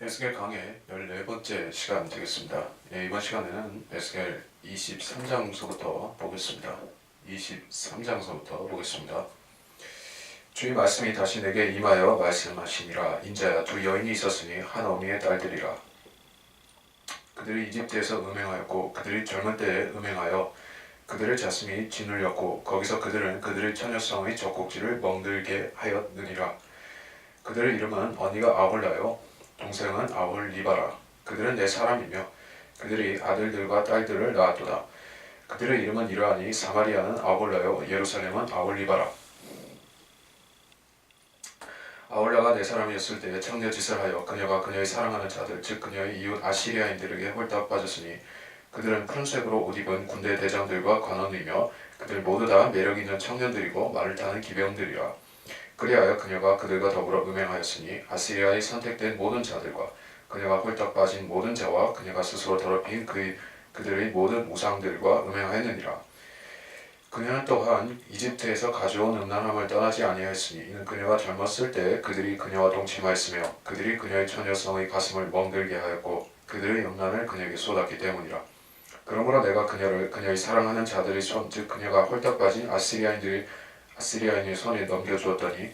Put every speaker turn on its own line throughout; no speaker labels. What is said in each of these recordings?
에스겔 강의 14번째 시간 되겠습니다. 이번 시간에는 에스겔 23장서부터 보겠습니다. 23장서부터 보겠습니다. 주의 말씀이 다시 내게 임하여 말씀하시니라. 인자야, 두 여인이 있었으니 한 어미의 딸들이라. 그들이 이집트에서 음행하였고 그들이 젊은 때에 음행하여 그들의 자손이 짓눌렸고 거기서 그들은 그들의 처녀성의 젖꼭지를 멍들게 하였느니라. 그들의 이름은 언니가 아홀라요 동생은 아홀리바라. 그들은 내 사람이며 그들이 아들들과 딸들을 낳았도다. 그들의 이름은 이러하니 사마리아는 아홀라요 예루살렘은 아홀리바라. 아홀라가 내 사람이었을 때에 청려짓을 하여 그녀가 그녀의 사랑하는 자들 즉 그녀의 이웃 아시리아인들에게 홀딱 빠졌으니 그들은 푸른색으로 옷 입은 군대 대장들과 관원이며 그들 모두 다 매력있는 청년들이고 말을 타는 기병들이라. 그리하여 그녀가 그들과 더불어 음행하였으니 아시리아의 선택된 모든 자들과 그녀가 홀딱 빠진 모든 자와 그녀가 스스로 더럽힌 그들의 모든 우상들과 음행하였느니라. 그녀는 또한 이집트에서 가져온 음란함을 떠나지 아니하였으니 이는 그녀가 젊었을 때 그들이 그녀와 동침하였으며 그들이 그녀의 처녀성의 가슴을 멍들게 하였고 그들의 음란을 그녀에게 쏟았기 때문이라. 그러므로 내가 그녀를 그녀의 사랑하는 자들의 손 즉 그녀가 홀딱 빠진 아시리아인의 손에 넘겨주었더니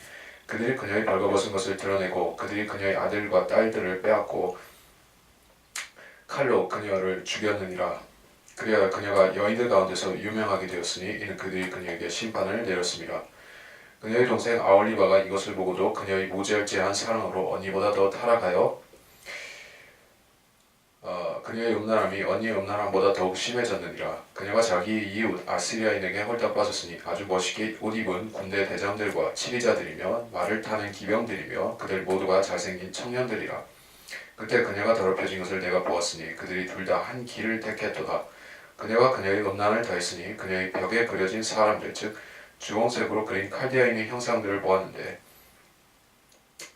그들이 그녀의 벌거벗은 것을 드러내고 그들이 그녀의 아들과 딸들을 빼앗고 칼로 그녀를 죽였느니라. 그리하여 그녀가 여인들 가운데서 유명하게 되었으니 이는 그들이 그녀에게 심판을 내렸습니다. 그녀의 동생 아올리바가 이것을 보고도 그녀의 무절제한 사랑으로 언니보다 더 타락하여 그녀의 음란함이 언니의 음란함보다 더욱 심해졌느니라. 그녀가 자기 이웃 아시리아인에게 홀딱 빠졌으니 아주 멋있게 옷 입은 군대 대장들과 치리자들이며 말을 타는 기병들이며 그들 모두가 잘생긴 청년들이라. 그때 그녀가 더럽혀진 것을 내가 보았으니 그들이 둘 다 한 길을 택했도다. 그녀가 그녀의 음란을 더했으니 그녀의 벽에 그려진 사람들 즉 주홍색으로 그린 칼데아인의 형상들을 보았는데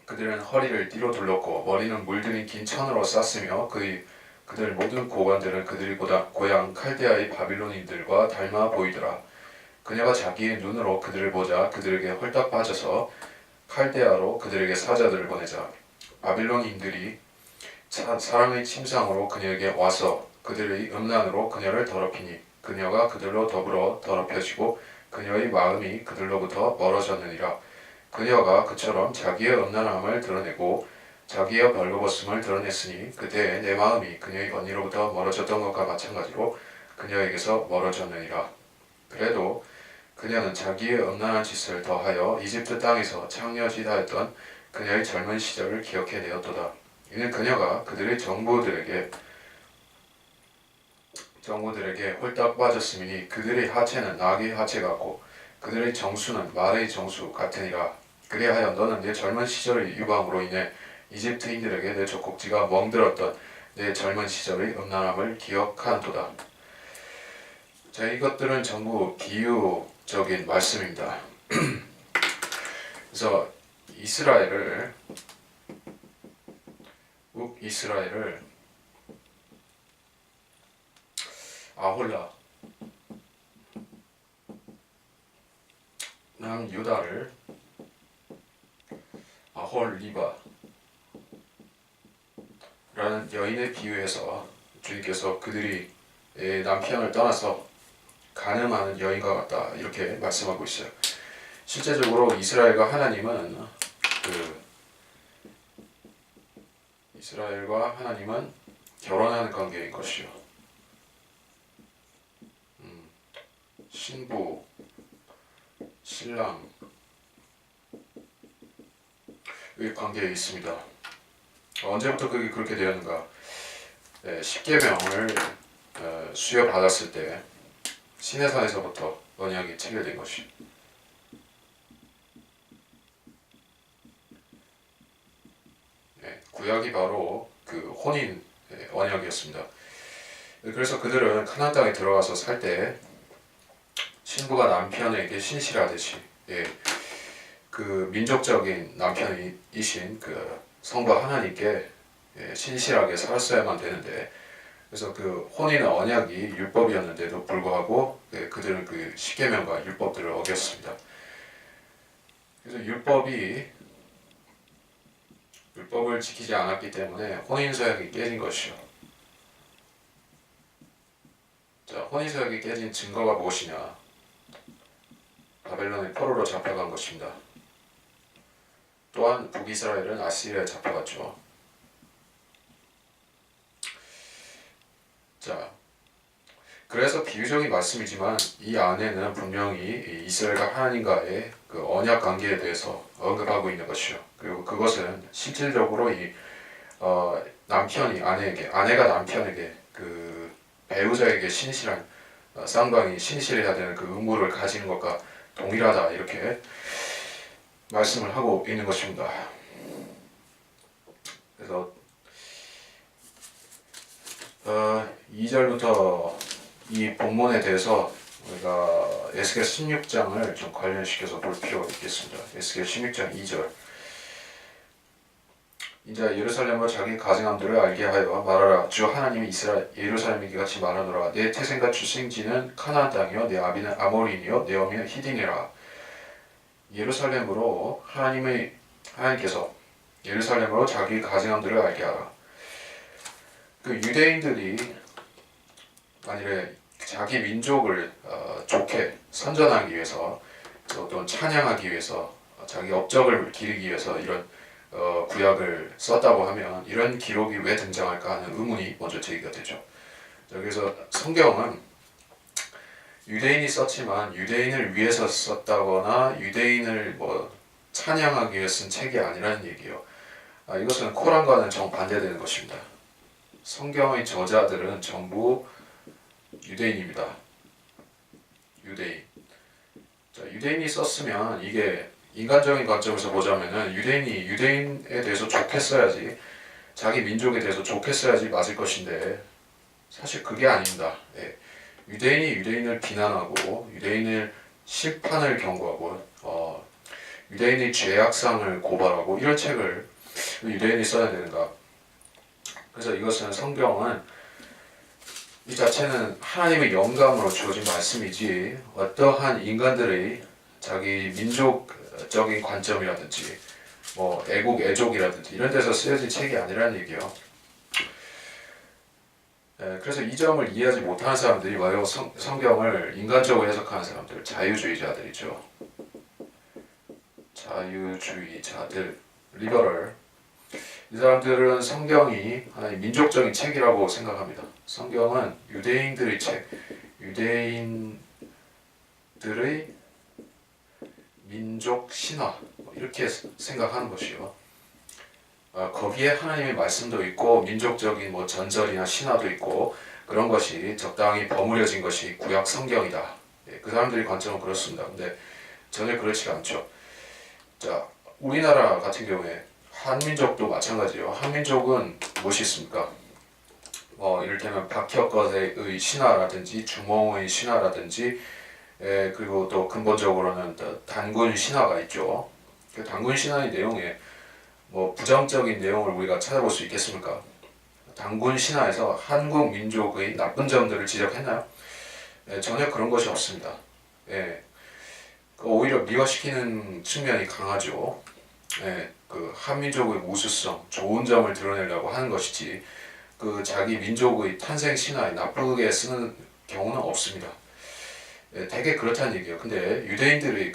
그들은 허리를 띠로 둘렀고 머리는 물들인 긴 천으로 쌌으며 그들 모든 고관들은 그들이 고향 칼데아의 바빌론인들과 닮아 보이더라. 그녀가 자기의 눈으로 그들을 보자 그들에게 홀딱 빠져서 칼데아로 그들에게 사자들을 보내자 바빌론인들이 사랑의 침상으로 그녀에게 와서 그들의 음란으로 그녀를 더럽히니 그녀가 그들로 더불어 더럽혀지고 그녀의 마음이 그들로부터 멀어졌느니라. 그녀가 그처럼 자기의 음란함을 드러내고 자기의 벌거벗음을 드러냈으니 그때 내 마음이 그녀의 언니로부터 멀어졌던 것과 마찬가지로 그녀에게서 멀어졌느니라. 그래도 그녀는 자기의 음란한 짓을 더하여 이집트 땅에서 창녀짓하였던 그녀의 젊은 시절을 기억해내었도다. 이는 그녀가 그들의 정보들에게 홀딱 빠졌음이니 그들의 하체는 낙의 하체 같고 그들의 정수는 말의 정수 같으니라. 그리하여 너는 내 젊은 시절의 유방으로 인해 이집트인들에게 내 젖꼭지가 멍들었던 내 젊은 시절의 음란함을 기억하는도다. 자, 이것들은 전부 비유적인 말씀입니다. 그래서 이스라엘을 아홀라 남유다를 아홀리바 라는 여인에 비유해서 주님께서 그들이 남편을 떠나서 간음하는 여인과 같다 이렇게 말씀하고 있어요. 실제적으로 이스라엘과 하나님은 결혼하는 관계인 것이요. 신부, 신랑의 관계에 있습니다. 언제부터 그게 그렇게 되었는가? 십계명을 수여받았을 때 시내산에서부터 언약이 체결된 것이. 구약이 바로 그 혼인 언약이었습니다. 그래서 그들은 가나안 땅에 들어가서 살 때 신부가 남편에게 신실하듯이 그 민족적인 남편이신 그 성부 하나님께 신실하게 살았어야만 되는데 그래서 그 혼인 언약이 율법이었는데도 불구하고 그들은 그 십계명과 율법들을 어겼습니다. 그래서 율법이 율법을 지키지 않았기 때문에 혼인서약이 깨진 것이요. 자, 혼인서약이 깨진 증거가 무엇이냐? 바벨론의 포로로 잡혀간 것입니다. 또한 북이스라엘은 아시리아에 잡혀갔죠. 자, 그래서 비유적인 말씀이지만 이 안에는 분명히 이스라엘과 하나님과의 그 언약 관계에 대해서 언급하고 있는 것이요. 그리고 그것은 실질적으로 이 남편이 아내에게, 아내가 남편에게, 그 배우자에게 신실한 쌍방이 신실해야 되는 그 의무를 가지는 것과 동일하다, 이렇게 말씀을 하고 있는 것입니다. 그래서 2절부터 이 본문에 대해서 우리가 에스겔 16장을 좀 관련시켜서 볼 필요가 있겠습니다. 에스겔 16장 2절. 이제 예루살렘으로 자기 가증함들을 알게 하여 말하라. 주 하나님이 이스라엘 예루살렘에게 같이 말하노라. 내 태생과 출생지는 카나안 땅이요 내 아비는 아모리니요 내 어미는 히디니라. 예루살렘으로 하나님께서 예루살렘으로 자기 가증함들을 알게 하라. 그 유대인들이 만일에 자기 민족을 좋게 선전하기 위해서, 또는 찬양하기 위해서, 자기 업적을 기리기 위해서 이런 구약을 썼다고 하면 이런 기록이 왜 등장할까 하는 의문이 먼저 제기가 되죠. 그래서 성경은 유대인이 썼지만 유대인을 위해서 썼다거나 유대인을 찬양하기 위해 쓴 책이 아니라는 얘기예요. 이것은 코란과는 정반대되는 것입니다. 성경의 저자들은 전부 유대인입니다. 유대인. 자, 유대인이 썼으면 이게 인간적인 관점에서 보자면은 유대인이 유대인에 대해서 좋게 써야지, 자기 민족에 대해서 좋게 써야지 맞을 것인데 사실 그게 아닙니다. 예. 유대인이 유대인을 비난하고 유대인을 심판을 경고하고 유대인의 죄악상을 고발하고 이런 책을 유대인이 써야 되는가? 그래서 이것은 성경은 이 자체는 하나님의 영감으로 주어진 말씀이지 어떠한 인간들의 자기 민족적인 관점이라든지 애국 애족이라든지 이런 데서 쓰여진 책이 아니라는 얘기예요. 그래서 이 점을 이해하지 못하는 사람들이 바로 성경을 인간적으로 해석하는 사람들, 자유주의자들이죠. 자유주의자들, 리버럴. 이 사람들은 성경이 하나의 민족적인 책이라고 생각합니다. 성경은 유대인들의 책, 유대인들의 민족 신화, 이렇게 생각하는 것이요. 거기에 하나님의 말씀도 있고 민족적인 전설이나 신화도 있고 그런 것이 적당히 버무려진 것이 구약 성경이다. 그 사람들의 관점은 그렇습니다. 근데 전혀 그렇지가 않죠. 자, 우리나라 같은 경우에 한민족도 마찬가지예요. 한민족은 무엇이 있습니까? 이를테면 박혁거의 신화라든지 주몽의 신화라든지 그리고 또 근본적으로는 단군 신화가 있죠. 그 단군 신화의 내용에 부정적인 내용을 우리가 찾아볼 수 있겠습니까? 단군 신화에서 한국 민족의 나쁜 점들을 지적했나요? 전혀 그런 것이 없습니다. 오히려 미화시키는 측면이 강하죠. 그 한민족의 우수성, 좋은 점을 드러내려고 하는 것이지 그 자기 민족의 탄생 신화에 나쁘게 쓰는 경우는 없습니다. 되게 그렇다는 얘기예요. 근데 유대인들의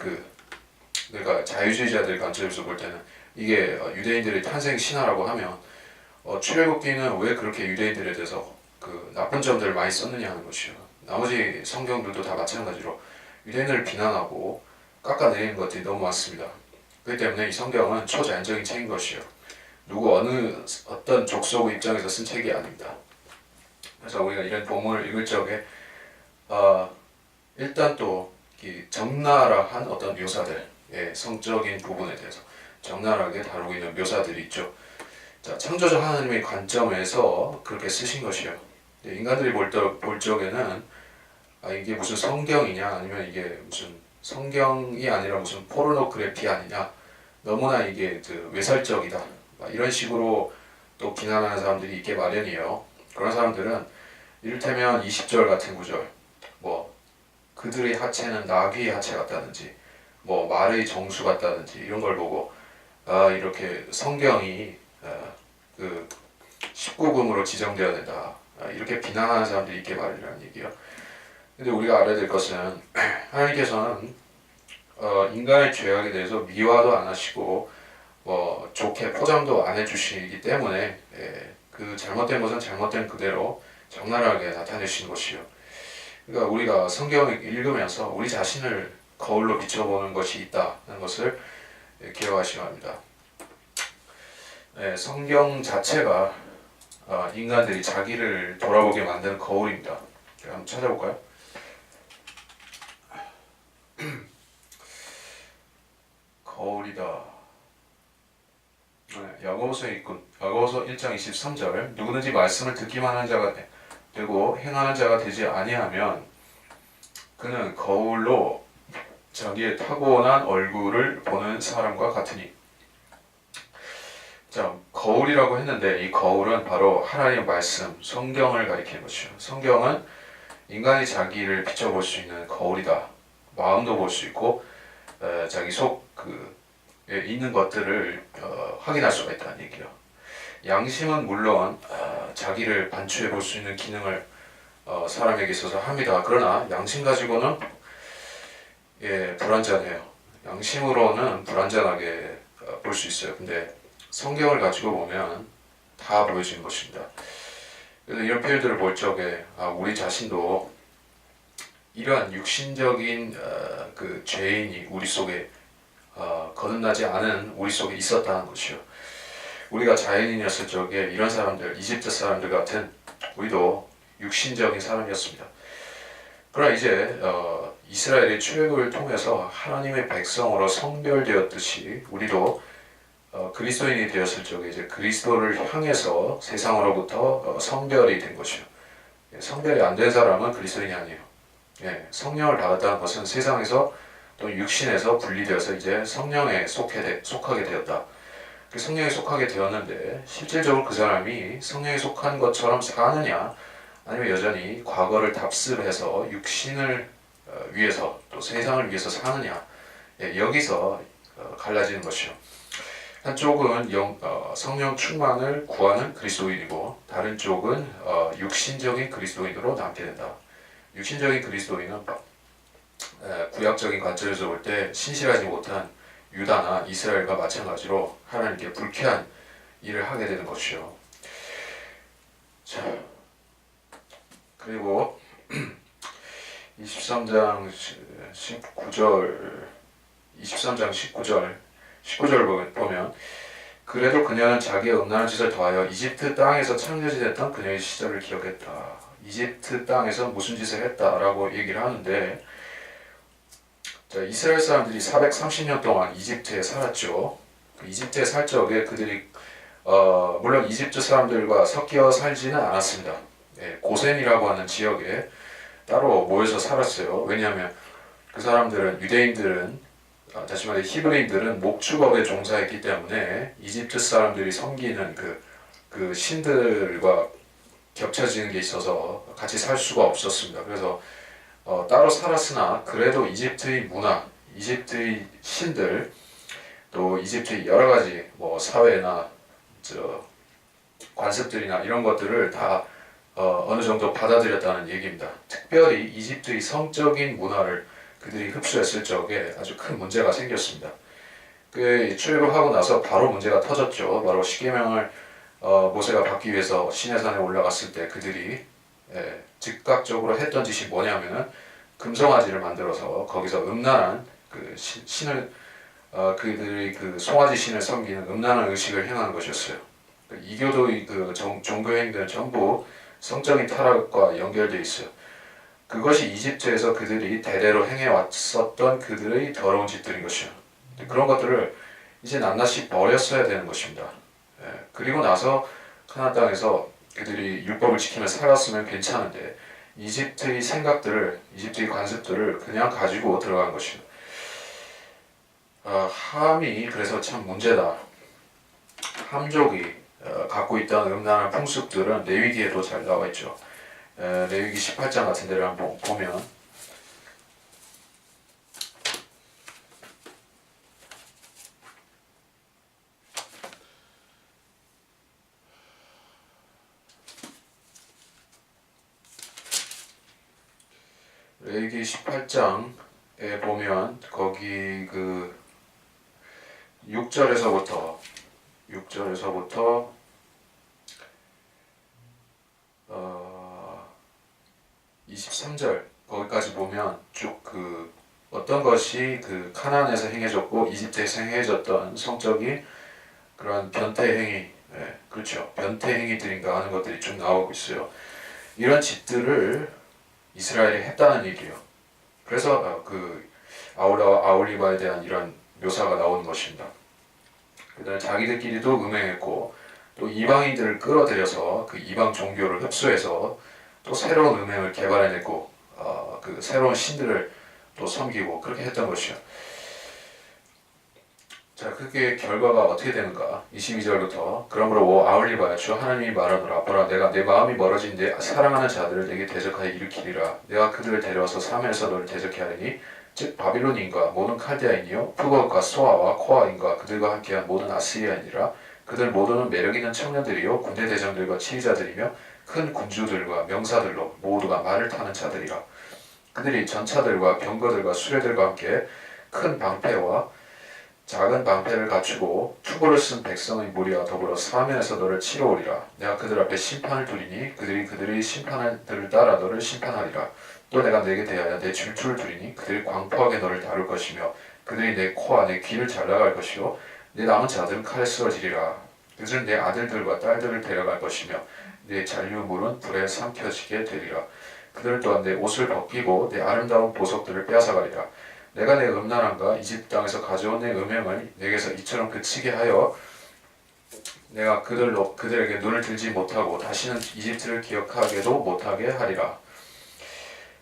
그러니까 자유주의자들 관점에서 볼 때는 이게 유대인들의 탄생 신화라고 하면 출애굽기는 왜 그렇게 유대인들에 대해서 그 나쁜 점들을 많이 썼느냐 하는 것이요. 나머지 성경들도 다 마찬가지로 유대인을 비난하고 깎아내리는 것들이 너무 많습니다. 그렇기 때문에 이 성경은 초자연적인 책인 것이요. 어떤 족속의 입장에서 쓴 책이 아닙니다. 그래서 우리가 이런 본문을 읽을 적에 일단 또 적나라한 어떤 묘사들, 성적인 부분에 대해서 적나라하게 다루고 있는 묘사들이 있죠. 자, 창조자 하나님의 관점에서 그렇게 쓰신 것이요. 인간들이 볼 적에는 이게 무슨 성경이냐, 아니면 이게 무슨 성경이 아니라 무슨 포르노그래피 아니냐, 너무나 이게 외설적이다, 이런 식으로 또 비난하는 사람들이 있게 마련이에요. 그런 사람들은 이를테면 20절 같은 구절, 그들의 하체는 나귀의 하체 같다든지 말의 정수 같다든지 이런 걸 보고 이렇게 성경이 그 19금으로 지정되어야 된다. 이렇게 비난하는 사람들이 있게 마련이라는 얘기예요. 근데 우리가 알아야 될 것은 하나님께서는 인간의 죄악에 대해서 미화도 안 하시고 좋게 포장도 안 해주시기 때문에 그 잘못된 것은 잘못된 그대로 적나라하게 나타내시는 것이요. 그러니까 우리가 성경을 읽으면서 우리 자신을 거울로 비춰보는 것이 있다는 것을 기억하시기 바랍니다. 성경 자체가 인간들이 자기를 돌아보게 만드는 거울입니다. 한번 찾아볼까요? 거울이다. 야고보서 1장 23절 누구든지 말씀을 듣기만 하는 자가 되고 행하는 자가 되지 아니하면 그는 거울로 자기의 타고난 얼굴을 보는 사람과 같으니. 자, 거울이라고 했는데 이 거울은 바로 하나님의 말씀, 성경을 가리키는 것이죠. 성경은 인간이 자기를 비춰볼 수 있는 거울이다. 마음도 볼 수 있고 자기 속 있는 것들을 확인할 수가 있다는 얘기예요. 양심은 물론 자기를 반추해 볼 수 있는 기능을 사람에게 있어서 합니다. 그러나 양심 가지고는 불완전해요. 양심으로는 불완전하게 볼 수 있어요. 근데 성경을 가지고 보면 다 보여지는 것입니다. 그래서 이런 표현들을 볼 적에 우리 자신도 이러한 육신적인 그 죄인이 우리 속에 거듭나지 않은 우리 속에 있었다는 것이요. 우리가 자연인이었을 적에 이런 사람들, 이집트 사람들 같은 우리도 육신적인 사람이었습니다. 그러나 이제 이스라엘의 출애굽을 통해서 하나님의 백성으로 성별되었듯이 우리도 그리스도인이 되었을 적에 이제 그리스도를 향해서 세상으로부터 성별이 된 것이요. 성별이 안 된 사람은 그리스도인이 아니에요. 성령을 받았다는 것은 세상에서 또 육신에서 분리되어서 이제 성령에 속하게 되었다. 그 성령에 속하게 되었는데 실질적으로 그 사람이 성령에 속한 것처럼 사느냐 아니면 여전히 과거를 답습해서 육신을 위해서 또 세상을 위해서 사느냐 여기서 갈라지는 것이요. 한쪽은 성령 충만을 구하는 그리스도인이고 다른 쪽은 육신적인 그리스도인으로 남게 된다. 육신적인 그리스도인은 구약적인 관점에서 볼 때 신실하지 못한 유다나 이스라엘과 마찬가지로 하나님께 불쾌한 일을 하게 되는 것이요. 자, 그리고 23장 19절 보면 그래도 그녀는 자기의 음란한 짓을 더하여 이집트 땅에서 창녀지 됐던 그녀의 시절을 기억했다. 이집트 땅에서 무슨 짓을 했다라고 얘기를 하는데 자, 이스라엘 사람들이 430년 동안 이집트에 살았죠. 이집트에 살 적에 그들이 물론 이집트 사람들과 섞여 살지는 않았습니다. 고센이라고 하는 지역에 따로 모여서 살았어요. 왜냐하면 그 사람들은 유대인들은 다시 말해 히브리인들은 목축업에 종사했기 때문에 이집트 사람들이 섬기는 그 신들과 겹쳐지는 게 있어서 같이 살 수가 없었습니다. 그래서 따로 살았으나 그래도 이집트의 문화, 이집트의 신들, 또 이집트의 여러 가지 사회나 관습들이나 이런 것들을 다 어느 정도 받아들였다는 얘기입니다. 특별히 이집트의 성적인 문화를 그들이 흡수했을 적에 아주 큰 문제가 생겼습니다. 출애굽하고 나서 바로 문제가 터졌죠. 바로 십계명을 모세가 받기 위해서 시내산에 올라갔을 때 그들이 즉각적으로 했던 짓이 뭐냐면은 금송아지를 만들어서 거기서 음란한 그 신을 그들이 그 송아지 신을 섬기는 음란한 의식을 행하는 것이었어요. 이교도의 그 종교 행위들은 전부 성적인 타락과 연결되어 있어요. 그것이 이집트에서 그들이 대대로 행해왔었던 그들의 더러운 짓들인 것이요. 그런 것들을 이제 낱낱이 버렸어야 되는 것입니다. 그리고 나서 가나안 땅에서 그들이 율법을 지키며 살았으면 괜찮은데 이집트의 생각들을, 이집트의 관습들을 그냥 가지고 들어간 것이요. 함이 그래서 참 문제다. 함족이 갖고 있던 음란한 풍습들은 레위기에도 잘 나와 있죠. 레위기 18장 같은 데를 한번 보면 레위기 18장에 보면 거기 그 6절에서부터 23절 거기까지 보면 쭉 그 어떤 것이 그 카나안에서 행해졌고 이집트에서 행해졌던 성적인 그런 변태 행위, 그렇죠. 변태 행위들인가 하는 것들이 쭉 나오고 있어요. 이런 짓들을 이스라엘이 했다는 얘기예요. 그래서 그 아올리바에 대한 이런 묘사가 나오는 것입니다. 그다음에 자기들끼리도 음행했고 또 이방인들을 끌어들여서 그 이방 종교를 흡수해서 또 새로운 음행을 개발해냈고 그 새로운 신들을 또 섬기고 그렇게 했던 것이요. 자, 그게 결과가 어떻게 되는가? 22절부터 그러므로 아울리바야 주 하나님이 말하노라 보라 내가 내 마음이 멀어진 내 사랑하는 자들을 내게 대적하여 일으키리라. 내가 그들을 데려와서 사면에서 너를 대적해 하리니 즉 바빌론인과 모든 칼데아인이요 푸것과 소아와 코아인과 그들과 함께한 모든 아시리아인이라. 그들 모두는 매력있는 청년들이요 군대 대장들과 치리자들이며 큰 군주들과 명사들로 모두가 말을 타는 자들이라. 그들이 전차들과 병거들과 수레들과 함께 큰 방패와 작은 방패를 갖추고 투구를 쓴 백성의 무리와 더불어 사면에서 너를 치러 오리라. 내가 그들 앞에 심판을 두리니 그들이 심판들을 따라 너를 심판하리라. 또 내가 내게 대하여 내 질투를 두리니 그들이 광포하게 너를 다룰 것이며 그들이 내 코와 내 귀를 잘라갈 것이요 내 남은 자들은 칼에 쓰러지리라. 그들은 내 아들들과 딸들을 데려갈 것이며 내 잔류물은 불에 삼켜지게 되리라. 그들 또한 내 옷을 벗기고 내 아름다운 보석들을 빼앗아가리라. 내가 내 음란함과 이집트 땅에서 가져온 내 음행을 내게서 이처럼 그치게 하여 내가 그들에게 눈을 들지 못하고 다시는 이집트를 기억하게도 못하게 하리라.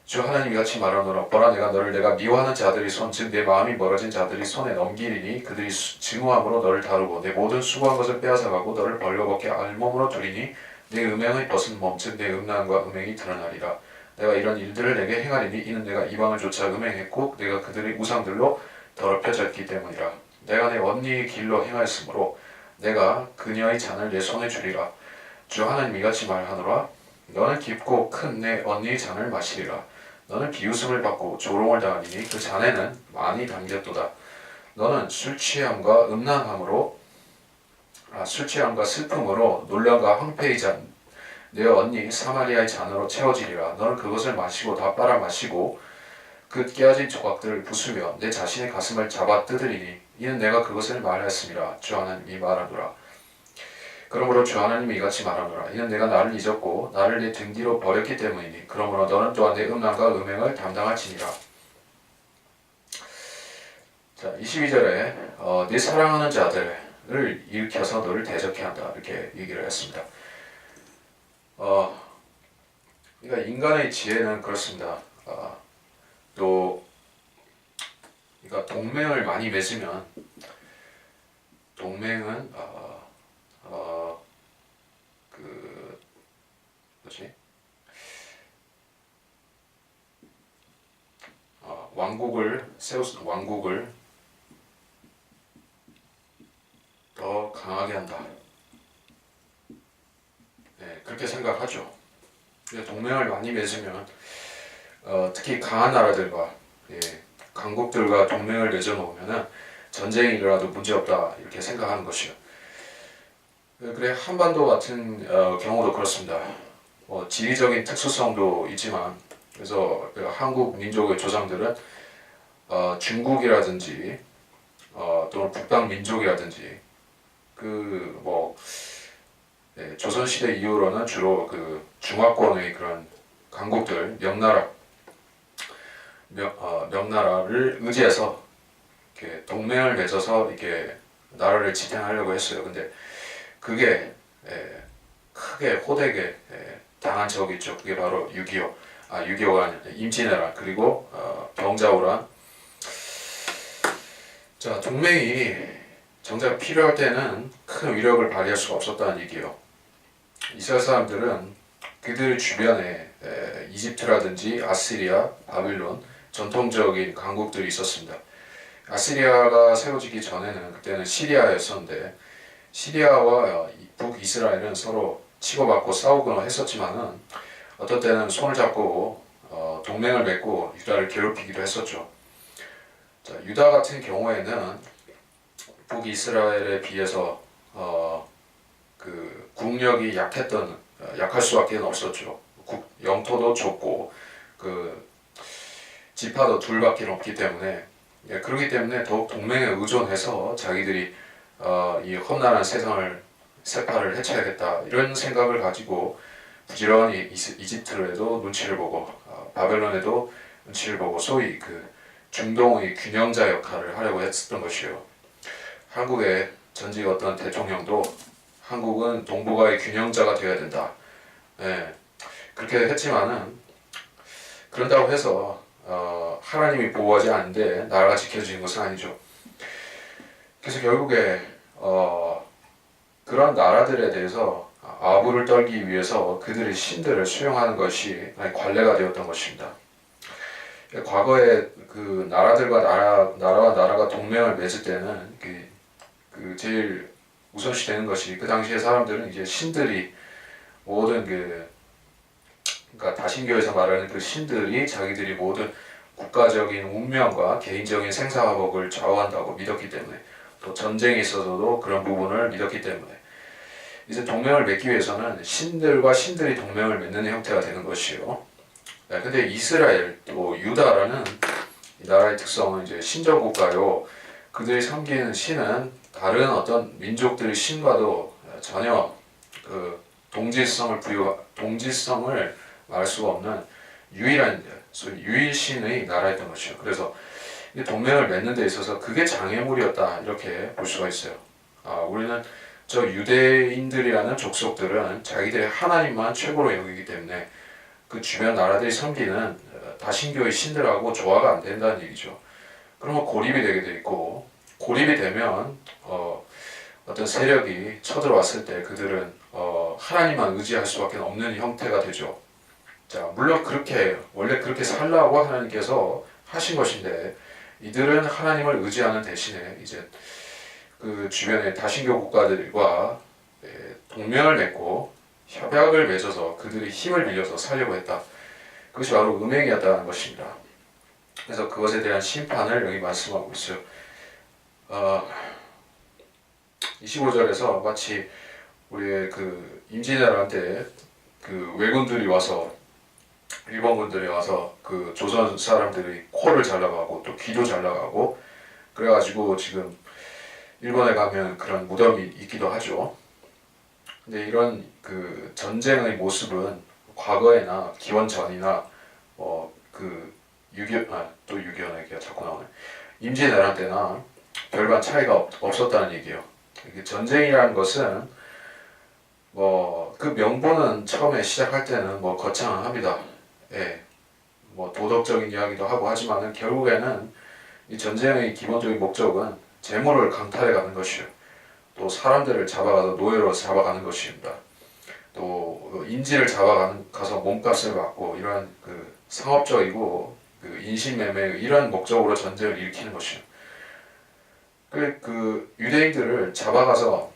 주 하나님이 같이 말하노라 보라 내가 너를 내가 미워하는 자들이 손 즉 내 마음이 멀어진 자들이 손에 넘기리니 그들이 증오함으로 너를 다루고 내 모든 수고한 것을 빼앗아가고 너를 벌거벗게 알몸으로 두리니 내 음행의 벗은 몸 즉 내 음란과 음행이 드러나리라. 내가 이런 일들을 내게 행하리니 이는 내가 이방을 쫓아 음행했고 내가 그들의 우상들로 더럽혀졌기 때문이라. 내가 내 언니의 길로 행하였으므로 내가 그녀의 잔을 내 손에 주리라. 주 하나님이 같이 말하노라 너는 깊고 큰 내 언니의 잔을 마시리라. 너는 비웃음을 받고 조롱을 당하리니 그 잔에는 많이 담겼도다. 너는 술 취함과 슬픔으로 논란과 황폐의 잔 내 언니 사마리아의 잔으로 채워지리라. 너는 그것을 마시고 다 빨아 마시고 그 깨어진 조각들을 부수며 내 자신의 가슴을 잡아 뜯으리니 이는 내가 그것을 말하였음이라. 주 하나님이 말하노라. 그러므로 주 하나님이 이같이 말하노라. 이는 내가 나를 잊었고 나를 내 등 뒤로 버렸기 때문이니 그러므로 너는 또한 내 음란과 음행을 담당할지니라. 자, 22절에 네 사랑하는 자들을 일으켜서 너를 대적해 한다 이렇게 얘기를 했습니다. 그러니까 인간의 지혜는 그렇습니다. 그러니까 동맹을 많이 맺으면 동맹은 왕국을 더 강하게 한다. 네, 그렇게 생각하죠. 동맹을 많이 맺으면 특히 강한 나라들과 강국들과 동맹을 맺어놓으면 전쟁이 일어나도 문제없다 이렇게 생각하는 것이요. 그래 한반도 같은 경우도 그렇습니다. 지리적인 특수성도 있지만 그래서 한국 민족의 조상들은 중국이라든지 또는 북방 민족이라든지 조선시대 이후로는 주로 그 중화권의 그런 강국들 명나라를 의지해서 이렇게 동맹을 맺어서 이렇게 나라를 지탱하려고 했어요. 근데 그게 크게 호되게 당한 적이 있죠. 그게 바로 6.25가 아니라 임진왜란 그리고 병자호란. 자, 동맹이 정작 필요할 때는 큰 위력을 발휘할 수가 없었다는 얘기예요. 이스라엘 사람들은 그들 주변에 이집트라든지 아시리아, 바빌론 전통적인 강국들이 있었습니다. 아시리아가 세워지기 전에는 그때는 시리아였었는데 시리아와 북이스라엘은 서로 치고받고 싸우거나 했었지만은 어떤 때는 손을 잡고 동맹을 맺고 유다를 괴롭히기도 했었죠. 자, 유다 같은 경우에는 북이스라엘에 비해서 그 국력이 약할 수밖에 없었죠. 영토도 좁고 그 지파도 둘밖에 없기 때문에 그렇기 때문에 더욱 동맹에 의존해서 자기들이 이 험난한 세파를 해쳐야겠다 이런 생각을 가지고 부지런히 이집트에도 눈치를 보고 바벨론에도 눈치를 보고 소위 그 중동의 균형자 역할을 하려고 했었던 것이에요. 한국의 전직 어떤 대통령도 한국은 동북아의 균형자가 되어야 된다. 그렇게 했지만은 그런다고 해서 하나님이 보호하지 않는데 나라가 지켜지는 것은 아니죠. 그래서 결국에 그런 나라들에 대해서 아부를 떨기 위해서 그들의 신들을 수용하는 것이 관례가 되었던 것입니다. 과거에 그 나라들과 나라와 나라가 동맹을 맺을 때는 그 제일 우선시 되는 것이 그 당시에 사람들은 이제 신들이 모든 그러니까 다신교에서 말하는 그 신들이 자기들이 모든 국가적인 운명과 개인적인 생사화복을 좌우한다고 믿었기 때문에 또 전쟁에 있어서도 그런 부분을 믿었기 때문에 이제 동맹을 맺기 위해서는 신들과 신들이 동맹을 맺는 형태가 되는 것이요. 근데 이스라엘 또 유다라는 이 나라의 특성은 이제 신정 국가요. 그들이 섬기는 신은 다른 어떤 민족들의 신과도 전혀 그 동질성을 말 수가 없는 유일한 소위 유일신의 나라였던 것이죠. 그래서 동맹을 맺는 데 있어서 그게 장애물이었다 이렇게 볼 수가 있어요. 우리는 저 유대인들이라는 족속들은 자기들의 하나님만 최고로 여기기 때문에 그 주변 나라들이 섬기는 다신교의 신들하고 조화가 안 된다는 얘기죠. 그러면 고립이 되게 돼 있고 고립이 되면 어떤 세력이 쳐들어왔을 때 그들은 하나님만 의지할 수밖에 없는 형태가 되죠. 자, 물론 원래 그렇게 살라고 하나님께서 하신 것인데 이들은 하나님을 의지하는 대신에 이제 그 주변의 다신교 국가들과 동맹을 맺고 협약을 맺어서 그들의 힘을 빌려서 살려고 했다. 그것이 바로 음행이었다는 것입니다. 그래서 그것에 대한 심판을 여기 말씀하고 있어요. 25절에서 마치 우리의 그 임진왜란 그 왜군들이 와서 일본군들이 와서 그 조선 사람들의 코를 잘라가고 또 귀도 잘라가고 그래가지고 지금 일본에 가면 그런 무덤이 있기도 하죠. 근데 이런 그 전쟁의 모습은 과거에나 기원 전이나 그 6.25 얘기가 자꾸 나오네. 임진왜란 때나 별반 차이가 없었다는 얘기예요. 전쟁이라는 것은 그 명분은 처음에 시작할 때는 거창합니다. 도덕적인 이야기도 하고 하지만은 결국에는 이 전쟁의 기본적인 목적은 재물을 강탈해가는 것이요. 또 사람들을 잡아가서 노예로 잡아가는 것입니다. 또 인질을 잡아가서 몸값을 받고 이러한 그 상업적이고 그 인신매매 이런 목적으로 전쟁을 일으키는 것이요. 그 유대인들을 잡아가서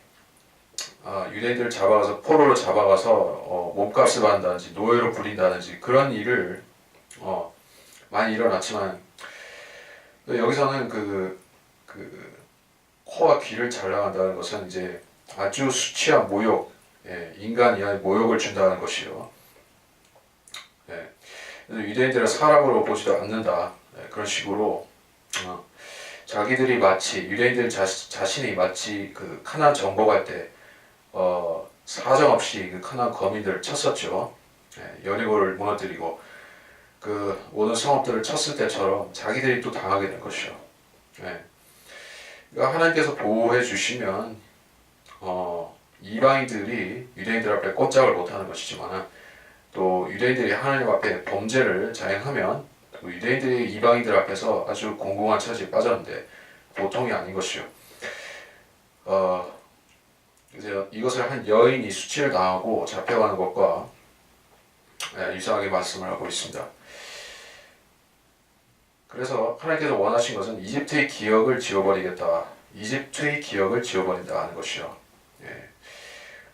포로로 잡아가서 몸값을 받는다든지 노예로 부린다든지 그런 일을 많이 일어났지만 여기서는 그 코와 귀를 잘라간다는 것은 이제 아주 수치한 모욕, 인간 이하의 모욕을 준다는 것이요. 유대인들은 사람으로 보지도 않는다. 그런 식으로 자기들이 마치 유대인들 자신이 마치 그 가나안 정복할 때 사정없이 그 가나안 거민들을 쳤었죠. 여리고를 무너뜨리고 그 모든 성읍들을 쳤을 때처럼 자기들이 또 당하게 된 것이요. 그러니까 하나님께서 보호해 주시면 이방인들이 유대인들 앞에 꼼짝을 못하는 것이지만 또 유대인들이 하나님 앞에 범죄를 자행하면 또 유대인들이 이방인들 앞에서 아주 공공한 처지에 빠졌는데 보통이 아닌 것이요. 그래서 이것을 한 여인이 수치를 당하고 잡혀가는 것과 유사하게 말씀을 하고 있습니다. 그래서 하나님께서 원하신 것은 이집트의 기억을 지워버리겠다. 이집트의 기억을 지워버린다 하는 것이요.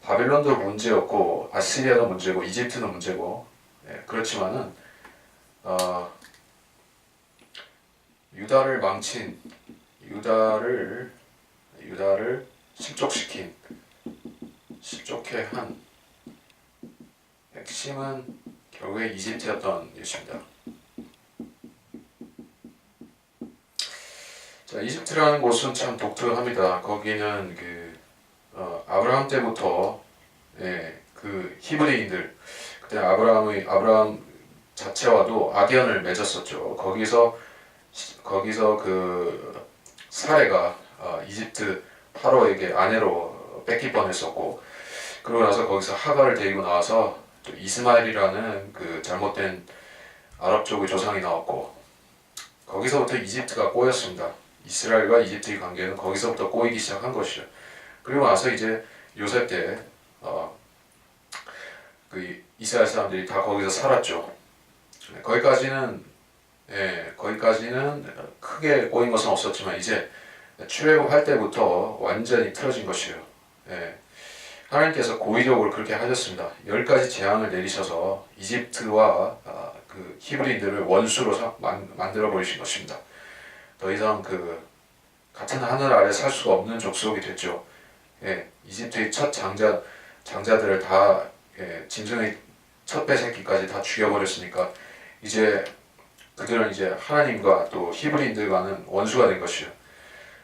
바벨론도 문제였고 아시리아도 문제고 이집트도 문제고 그렇지만은 유다를 망친 유다를 실족해 한 핵심은 결국에 이집트였던 것입니다. 자, 이집트라는 곳은 참 독특합니다. 거기는 아브라함 때부터 그 히브리인들 그때 아브라함 자체와도 악연을 맺었었죠. 거기서 그 사레가 이집트 파로에게 아내로 뺏길 뻔했었고, 그러고 나서 거기서 하갈을 데리고 나와서 또 이스마엘이라는 그 잘못된 아랍 쪽의 조상이 나왔고, 거기서부터 이집트가 꼬였습니다. 이스라엘과 이집트의 관계는 거기서부터 꼬이기 시작한 것이죠. 그리고 나서 이제 요셉 때 그 이스라엘 사람들이 다 거기서 살았죠. 거기까지는 크게 꼬인 것은 없었지만 이제 출애굽할 때부터 완전히 틀어진 것이에요. 하나님께서 고의적으로 그렇게 하셨습니다. 10가지 재앙을 내리셔서 이집트와 그 히브리인들을 원수로 만들어 버리신 것입니다. 더 이상 같은 하늘 아래 살 수가 없는 족속이 됐죠. 이집트의 첫 장자들을 다 짐승의 첫 배새끼까지 다 죽여버렸으니까 이제 그들은 이제 하나님과 또 히브리인들과는 원수가 된 것이요.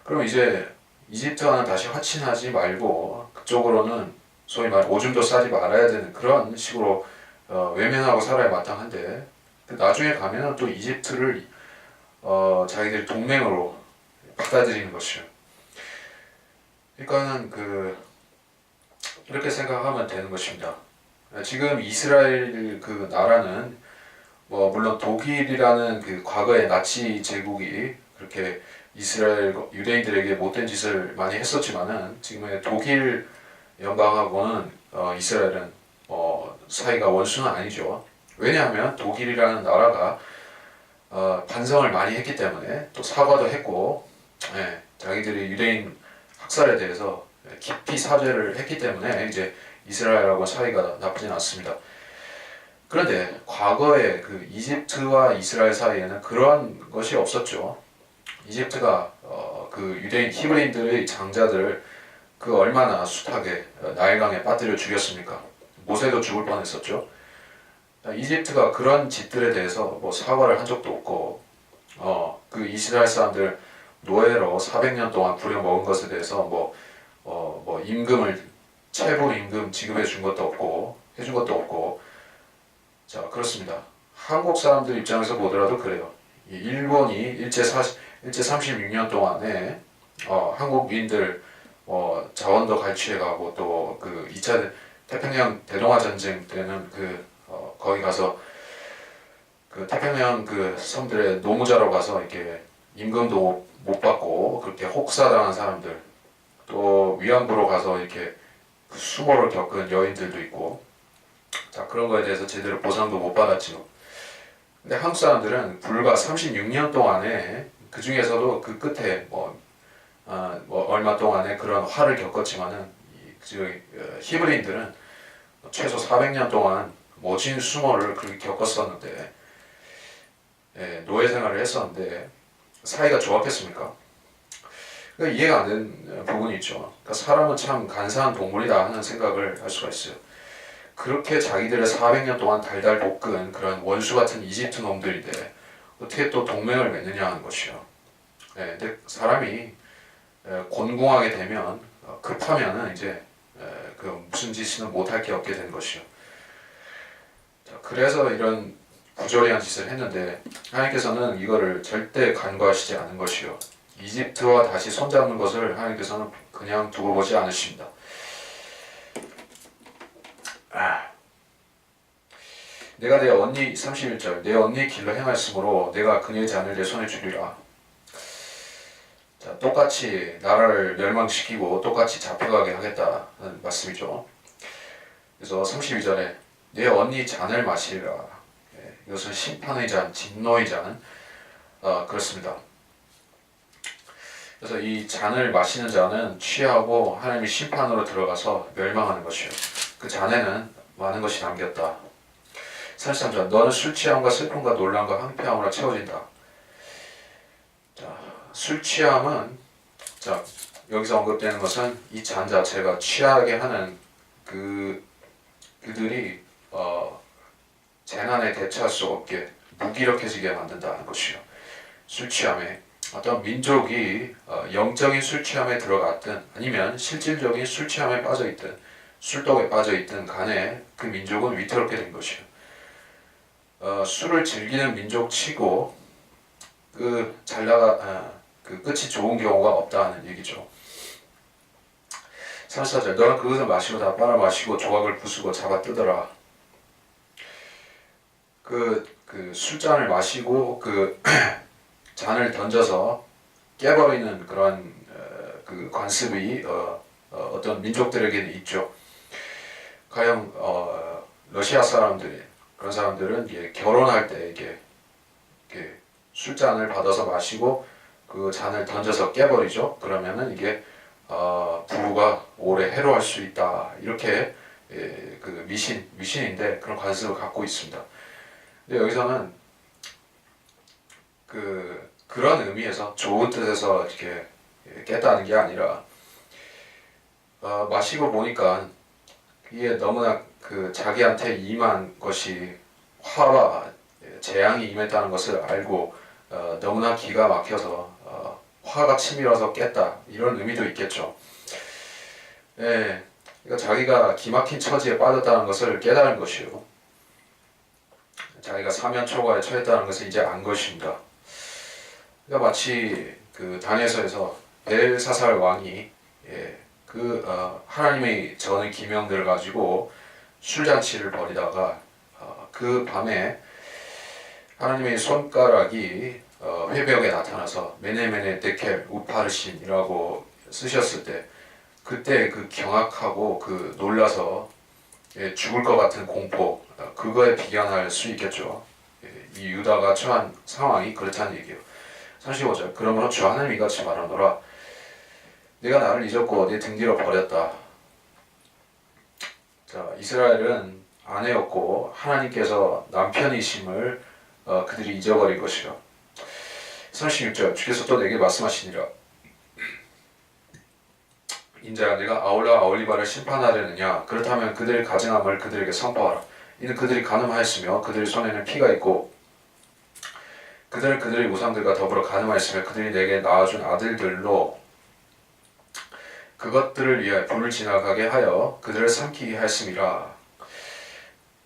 그럼 이제 이집트와는 다시 화친하지 말고 그쪽으로는 소위 말 오줌도 싸지 말아야 되는 그런 식으로 외면하고 살아야 마땅한데, 나중에 가면은 또 이집트를 자기들 동맹으로 받아들이는 것이요. 그러니까는 이렇게 생각하면 되는 것입니다. 지금 이스라엘 그 나라는 물론 독일이라는 그 과거의 나치 제국이 그렇게 이스라엘 유대인들에게 못된 짓을 많이 했었지만은 지금의 독일 연방하고는 이스라엘은 사이가 원수는 아니죠. 왜냐하면 독일이라는 나라가 반성을 많이 했기 때문에, 또 사과도 했고, 자기들이 유대인 학살에 대해서 깊이 사죄를 했기 때문에 이제 이스라엘하고 사이가 나쁘진 않습니다. 그런데 과거에 그 이집트와 이스라엘 사이에는 그러한 것이 없었죠. 이집트가 그 유대인 히브리인들의 장자들을 얼마나 숱하게 나일강에 빠뜨려 죽였습니까? 모세도 죽을 뻔했었죠. 이집트가 그런 짓들에 대해서 사과를 한 적도 없고, 그 이스라엘 사람들 노예로 400년 동안 부려먹은 것에 대해서 체불 임금 지급해 준 것도 없고 해준 것도 없고. 자, 그렇습니다. 한국 사람들 입장에서 보더라도 그래요. 일본이 일제 36년 동안에 한국인들 자원도 갈취해가고, 또 그 2차 태평양 대동아 전쟁 때는 거기 가서 그 태평양 그 섬들의 노무자로 가서 이렇게 임금도 못 받고 그렇게 혹사당한 사람들, 또 위안부로 가서 이렇게 수모를 겪은 여인들도 있고, 자, 그런 거에 대해서 제대로 보상도 못 받았지요. 근데 한국 사람들은 불과 36년 동안에, 그 중에서도 그 끝에 얼마 동안에 그런 화를 겪었지만은 히브리인들은 최소 400년 동안 모진 수모를 그렇게 겪었었는데, 노예 생활을 했었는데 사이가 좋았겠습니까? 그러니까 이해가 안 되는 부분이 있죠. 그러니까 사람은 참 간사한 동물이다 하는 생각을 할 수가 있어요. 그렇게 자기들의 400년 동안 달달 볶은 그런 원수 같은 이집트 놈들인데 어떻게 또 동맹을 맺느냐 하는 것이요. 근데 사람이 곤궁하게 되면, 급하면은 이제 무슨 짓이든 못할 게 없게 되는 것이요. 자, 그래서 이런 부조리한 짓을 했는데 하나님께서는 이거를 절대 간과하시지 않은 것이요. 이집트와 다시 손잡는 것을 하나님께서는 그냥 두고 보지 않으십니다. 내가 내 언니 31절 내 언니의 길로 행하였으므로 내가 그녀의 잔을 내 손에 주리라. 자, 똑같이 나라를 멸망시키고 똑같이 잡혀가게 하겠다는 말씀이죠. 그래서 32절에 내 언니 잔을 마시리라. 이것은 심판의 잔, 진노의 잔, 그렇습니다. 그래서 이 잔을 마시는 자는 취하고 하나님의 심판으로 들어가서 멸망하는 것이요. 그 잔에는 많은 것이 담겼다. 33절 너는 술 취함과 슬픔과 놀람과 황폐함으로 채워진다. 자, 술 취함은 자 여기서 언급되는 것은 이 잔 자체가 취하게 하는 그들이 재난에 대처할 수 없게 무기력해지게 만든다는 것이요. 술 취함에 어떤 민족이 영적인 술 취함에 들어갔든 아니면 실질적인 술 취함에 빠져있든 술독에 빠져있든 간에 그 민족은 위태롭게 된 것이요. 술을 즐기는 민족치고 그 끝이 좋은 경우가 없다는 얘기죠. 34절 너는 그것을 마시고 다 빨아 마시고 조각을 부수고 잡아 뜯어라. 그 술잔을 마시고 그 잔을 던져서 깨버리는 그런 그 관습이 어떤 민족들에게는 있죠. 가령 러시아 사람들이 그런 사람들은 이게 결혼할 때 이게 술잔을 받아서 마시고 그 잔을 던져서 깨버리죠. 그러면은 이게 부부가 오래 해로할 수 있다. 이렇게 그 미신인데 그런 관습을 갖고 있습니다. 근데 여기서는 그런 의미에서 좋은 뜻에서 이렇게 깼다는 게 아니라 마시고 보니까 이게 너무나 자기한테 임한 것이 화와 재앙이 임했다는 것을 알고 너무나 기가 막혀서 화가 치밀어서 깼다 이런 의미도 있겠죠. 예, 그러니까 자기가 기막힌 처지에 빠졌다는 것을 깨달은 것이요. 자기가 사면초가에 처했다는 것을 이제 안 것입니다. 그러니까 마치 다니엘서에서 벨사살 왕이 하나님의 전의 기명들을 가지고 술잔치를 벌이다가 그 밤에 하나님의 손가락이 회벽에 나타나서 메네메네 데켈 우파르신이라고 쓰셨을 때 그때 경악하고 놀라서 죽을 것 같은 공포 그거에 비견할 수 있겠죠. 이 유다가 처한 상황이 그렇다는 얘기예요. 35절 그러므로 주 하나님이 이같이 말하노라 내가 나를 잊었고 내 등 뒤로 버렸다. 자, 이스라엘은 아내였고 하나님께서 남편이심을 그들이 잊어버린 것이요. 36절 주께서 또 내게 말씀하시니라 인자야 내가 아울라 아올리바를 심판하려느냐 그렇다면 그들의 가증함을 그들에게 선포하라. 이는 그들이 간음하였으며 그들의 손에는 피가 있고 그들의 우상들과 더불어 간음하였으며 그들이 내게 낳아준 아들들로 그것들을 위하여 불을 지나가게 하여 그들을 삼키게 하였음이라.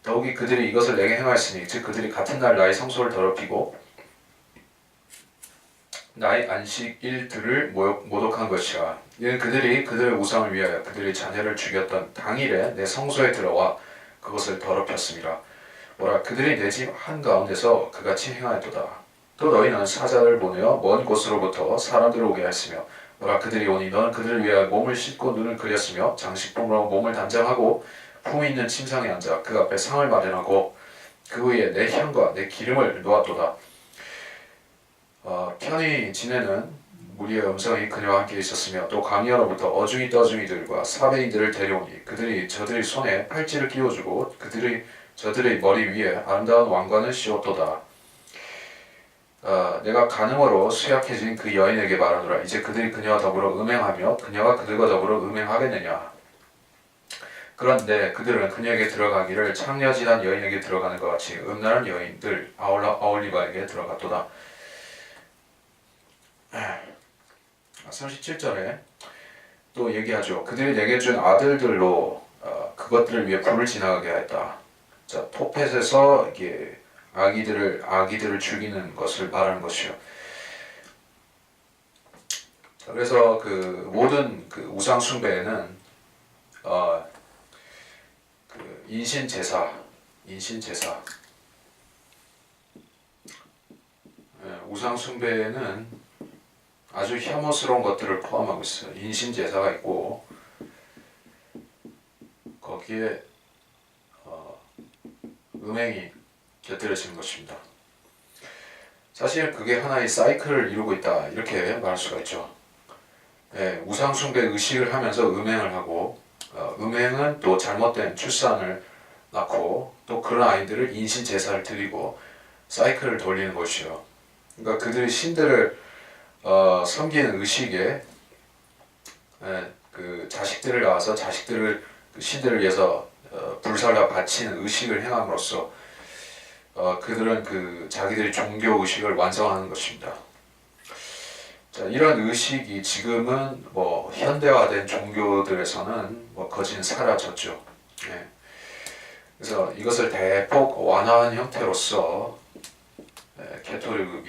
더욱이 그들이 이것을 내게 행하였으니 즉 그들이 같은 날 나의 성소를 더럽히고 나의 안식일들을 모독한 것이라. 이는 그들이 그들의 우상을 위하여 그들의 자녀를 죽였던 당일에 내 성소에 들어와 그것을 더럽혔음이라. 뭐라 그들이 내 집 한가운데서 그같이 행하였도다. 또 너희는 사자를 보내어 먼 곳으로부터 사람들을 오게 하였으며 뭐라 그들이 오니 너는 그들을 위하여 몸을 씻고 눈을 그렸으며 장식품으로 몸을 단장하고 품이 있는 침상에 앉아 그 앞에 상을 마련하고 그 위에 내 향과 내 기름을 놓았도다. 편히 지내는 무리의 음성이 그녀와 함께 있었으며 또 강야로부터 어중이 떠중이들과 사베인들을 데려오니 그들이 저들의 손에 팔찌를 끼워주고 저들의 머리 위에 아름다운 왕관을 씌웠도다. 내가 간음으로 수약해진 그 여인에게 말하노라 이제 그들이 그녀와 더불어 음행하며 그녀가 그들과 더불어 음행하겠느냐. 그런데 그들은 그녀에게 들어가기를 창녀지단 여인에게 들어가는 것 같이 음란한 여인들 아올리바에게 들어갔도다. 37절에 또 얘기하죠. 그들이 내게 준 아들들로 그것들을 위해 불을 지나가게 하였다. 자, 토펫에서 이게 아기들을 죽이는 것을 말하는 것이요. 그래서 모든 우상 숭배에는 인신 제사 우상 숭배에는 아주 혐오스러운 것들을 포함하고 있어요. 인신 제사가 있고 거기에 음행이 곁들여지는 것입니다. 사실 그게 하나의 사이클을 이루고 있다 이렇게 말할 수가 있죠. 우상 숭배 의식을 하면서 음행을 하고 음행은 또 잘못된 출산을 낳고 또 그런 아이들을 인신 제사를 드리고 사이클을 돌리는 것이요. 그러니까 그들이 신들을 섬기는 의식에 그 자식들을 낳아서 자식들을 그 신들을 위해서 불살라 바치는 의식을 행함으로써 그들은 그 자기들의 종교 의식을 완성하는 것입니다. 자, 이런 의식이 지금은 뭐 현대화된 종교들에서는 뭐 거진 사라졌죠. 예. 그래서 이것을 대폭 완화한 형태로서 캐톨릭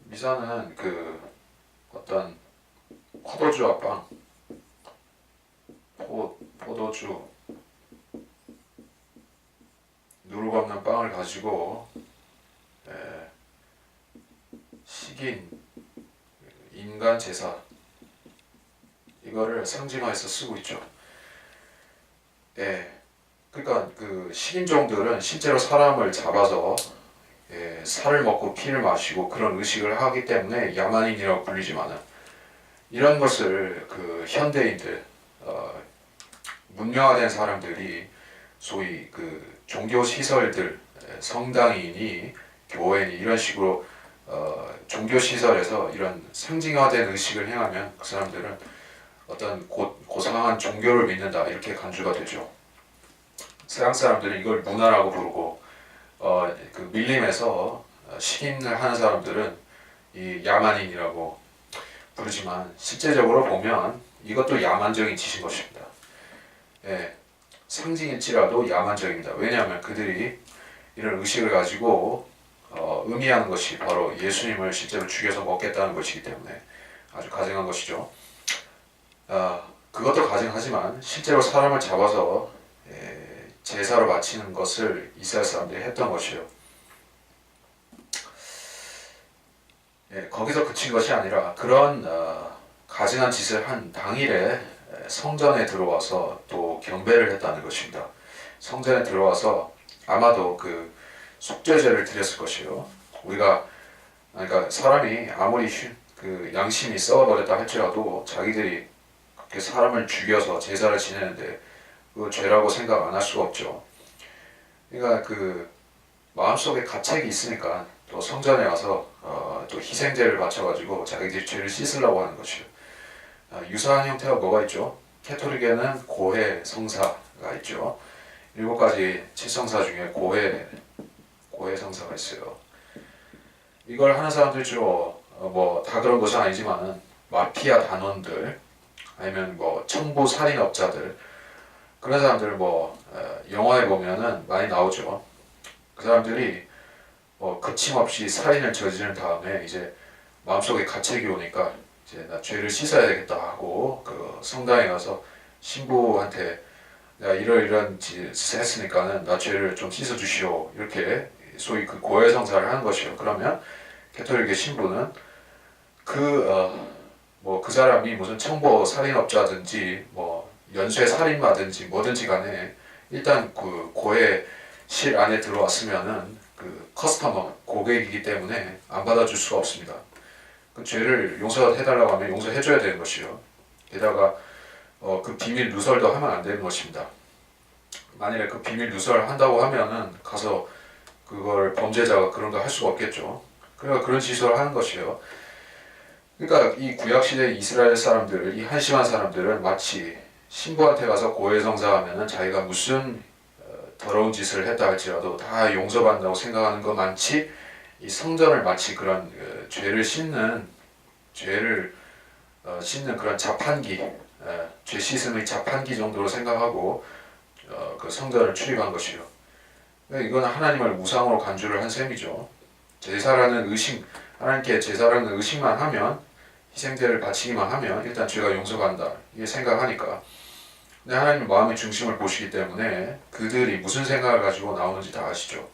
미사는 그 어떤 포도주와 빵, 포도주, 누룩 없는 빵을 가지고 식인, 인간 제사 이거를 상징화해서 쓰고 있죠. 그러니까 그 식인종들은 실제로 사람을 잡아서 살을 먹고 피를 마시고 그런 의식을 하기 때문에 야만인이라고 불리지만은 이런 것을 그 현대인들 문명화된 사람들이 소위 그 종교 시설들 성당이니 교회니 이런 식으로 종교 시설에서 이런 상징화된 의식을 행하면 그 사람들은 어떤 고상한 종교를 믿는다 이렇게 간주가 되죠. 서양 사람들은 이걸 문화라고 부르고 그 밀림에서 식인을 하는 사람들은 이 야만인이라고 부르지만 실제적으로 보면 이것도 야만적인 짓인 것입니다. 상징일지라도 야만적입니다. 왜냐하면 그들이 이런 의식을 가지고 의미하는 것이 바로 예수님을 실제로 죽여서 먹겠다는 것이기 때문에 아주 가증한 것이죠. 그것도 가증하지만 실제로 사람을 잡아서 제사로 바치는 것을 이스라엘 사람들이 했던 것이에요. 거기서 그친 것이 아니라 그런 가증한 짓을 한 당일에 성전에 들어와서 또 경배를 했다는 것입니다. 성전에 들어와서 아마도 그 속죄제를 드렸을 것이에요. 우리가 그러니까 사람이 아무리 그 양심이 썩어버렸다 할지라도 자기들이 그렇게 사람을 죽여서 제사를 지내는데 그 죄라고 생각 안 할 수가 없죠. 그러니까 그 마음속에 가책이 있으니까 또 성전에 와서 또 희생제를 바쳐가지고 자기들이 죄를 씻으려고 하는 것이에요. 유사한 형태가 뭐가 있죠? 캐톨릭에는 고해 성사가 있죠. 7가지 칠성사 중에 고해 성사가 있어요. 이걸 하는 사람들 주로 뭐 다 그런 것은 아니지만 마피아 단원들 아니면 뭐 청부 살인업자들 그런 사람들 뭐 영화에 보면은 많이 나오죠. 그 사람들이 거침없이 살인을 저지른 다음에 이제 마음속에 가책이 오니까 이제 나 죄를 씻어야 되겠다 하고 그 성당에 가서 신부한테 내가 이런 짓을 했으니까는 나 죄를 좀 씻어 주시오 이렇게 소위 그 고해성사를 하는 것이요. 그러면 캐톨릭의 신부는 그 사람이 무슨 청부 살인업자든지 뭐 연쇄 살인마든지 뭐든지 간에 일단 그 고해실 안에 들어왔으면은 그 커스터머 고객이기 때문에 안 받아줄 수가 없습니다. 그 죄를 용서해달라고 하면 용서해줘야 되는 것이요. 게다가 그 비밀 누설도 하면 안 되는 것입니다. 만일에 그 비밀 누설 한다고 하면은 가서 그걸 범죄자가 그런 거 할 수가 없겠죠. 그러니까 그런 짓을 하는 것이에요. 그러니까 이 구약시대 이스라엘 사람들, 이 한심한 사람들은 마치 신부한테 가서 고해성사하면은 자기가 무슨 더러운 짓을 했다 할지라도 다 용서받는다고 생각하는 것 많지 이 성전을 마치 그런 죄를 씻는 그런 자판기, 죄 씻음의 자판기 정도로 생각하고 그 성전을 출입한 것이요. 이건 하나님을 우상으로 간주를 한 셈이죠. 제사라는 의식, 하나님께 제사라는 의식만 하면 희생제를 바치기만 하면 일단 죄가 용서간다 이게 생각하니까 근데 하나님은 마음의 중심을 보시기 때문에 그들이 무슨 생각을 가지고 나오는지 다 아시죠.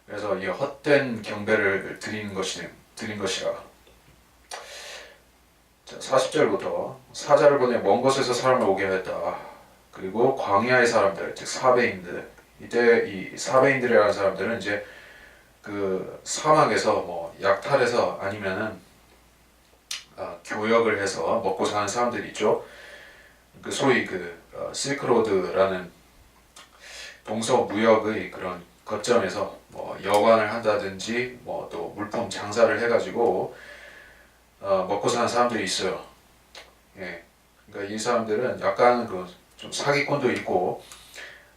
그래서 이 헛된 경배를 드린 것이라. 자, 40절부터 사자를 보내 먼 곳에서 사람을 오게 했다. 그리고 광야의 사람들, 즉 사베인들. 이때 이 사베인들이라는 사람들은 이제 그 사막에서 뭐 약탈해서 아니면은 교역을 해서 먹고 사는 사람들이 있죠. 그 소위 실크로드라는 동서 무역의 그런 거점에서 뭐 여관을 한다든지 뭐 또 물품 장사를 해가지고 먹고 사는 사람들이 있어요. 예. 그러니까 이 사람들은 약간 그 좀 사기꾼도 있고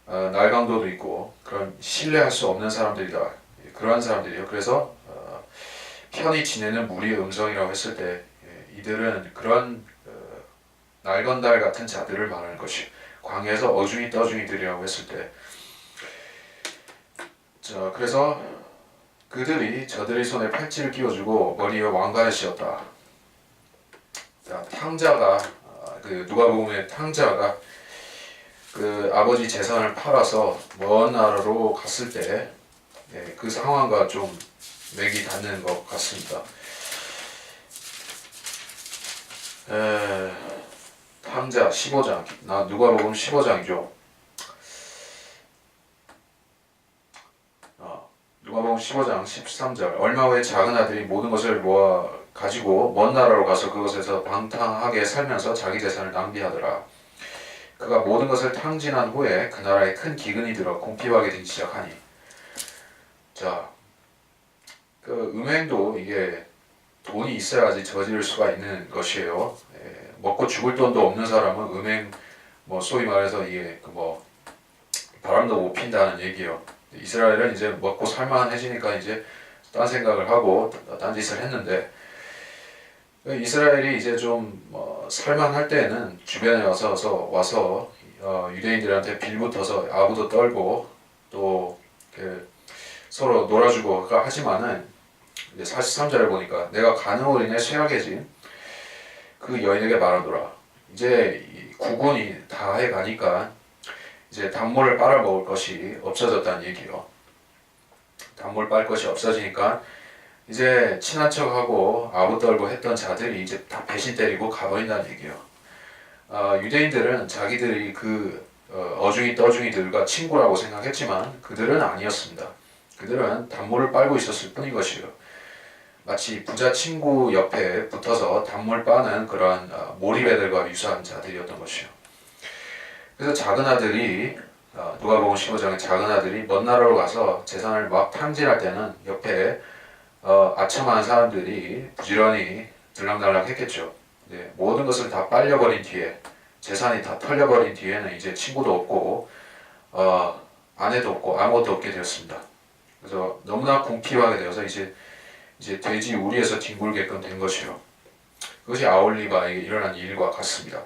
날강도도 있고 그런 신뢰할 수 없는 사람들이다. 예, 그러한 사람들이에요. 그래서 편히 지내는 무리의 음성이라고 했을 때 이들은 그런 날건달 같은 자들을 말하는 것이 광야에서 어중이 떠중이들이라고 했을 때 그래서 그들이 저들의 손에 팔찌를 끼워주고 머리에 왕관을 씌웠다. 자, 탕자가 그 누가복음의 탕자가 그 아버지 재산을 팔아서 먼 나라로 갔을 때 그 상황과 좀 맥이 닿는 것 같습니다. 탕자 15장, 누가복음 15장이죠. 누가복음 15장 13절. 얼마 후에 작은 아들이 모든 것을 모아 가지고 먼 나라로 가서 그곳에서 방탕하게 살면서 자기 재산을 낭비하더라. 그가 모든 것을 탕진한 후에 그 나라에 큰 기근이 들어 궁핍하게 되기 시작하니. 자, 그 음행도 이게 돈이 있어야지 저지를 수가 있는 것이에요. 먹고 죽을 돈도 없는 사람은 음행, 뭐 소위 말해서 이게 뭐 바람도 못 핀다는 얘기예요. 이스라엘은 이제 먹고 살만해지니까 이제 딴 생각을 하고 딴 짓을 했는데 이스라엘이 이제 좀 살만할 때는 주변에 와서 유대인들한테 빌붙어서 아부도 떨고 또 서로 놀아주고 하지만은 이제 43절을 보니까 내가 간음으로 인해 쇠약해진 그 여인에게 말하더라. 이제 구군이 다 해가니까 이제 단물을 빨아먹을 것이 없어졌다는 얘기요. 단물 빨 것이 없어지니까 이제 친한 척하고 아부 떨고 했던 자들이 이제 다 배신 때리고 가버린다는 얘기예요. 유대인들은 자기들이 어중이 떠중이들과 친구라고 생각했지만 그들은 아니었습니다. 그들은 단물을 빨고 있었을 뿐인 것이에요. 마치 부자 친구 옆에 붙어서 단물 빠는 그러한 몰입애들과 유사한 자들이었던 것이요. 그래서 작은 아들이 누가복음 15장에 작은 아들이 먼 나라로 가서 재산을 막 탕진할 때는 옆에 아첨한 사람들이 부지런히 들락날락 했겠죠. 모든 것을 다 빨려버린 뒤에 재산이 다 털려버린 뒤에는 이제 친구도 없고 아내도 없고 아무것도 없게 되었습니다. 그래서 너무나 궁핍하게 되어서 이제 돼지 우리에서 뒹굴게끔 된 것이요. 그것이 아홀리바에게 일어난 일과 같습니다.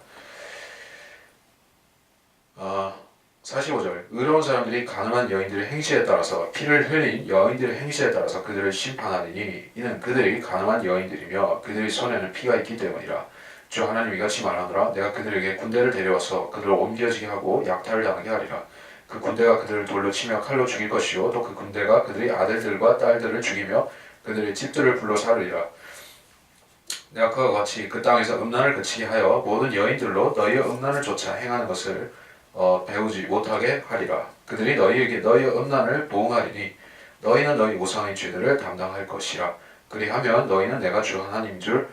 45절. 의로운 사람들이 가늠한 여인들의 행실에 따라서 피를 흘린 여인들의 행실에 따라서 그들을 심판하리니 이는 그들이 가늠한 여인들이며 그들의 손에는 피가 있기 때문이라. 주 하나님이 이같이 말하노라. 내가 그들에게 군대를 데려와서 그들을 옮겨지게 하고 약탈을 당하게 하리라. 그 군대가 그들을 돌로 치며 칼로 죽일 것이요 또 그 군대가 그들의 아들들과 딸들을 죽이며 그들의 집들을 불러 살으리라. 내가 그와 같이 그 땅에서 음란을 그치게 하여 모든 여인들로 너희의 음란을 쫓아 행하는 것을 배우지 못하게 하리라. 그들이 너희에게 너희의 음란을 보응하리니 너희는 너희 우상의 죄들을 담당할 것이라. 그리하면 너희는 내가 주 하나님인 줄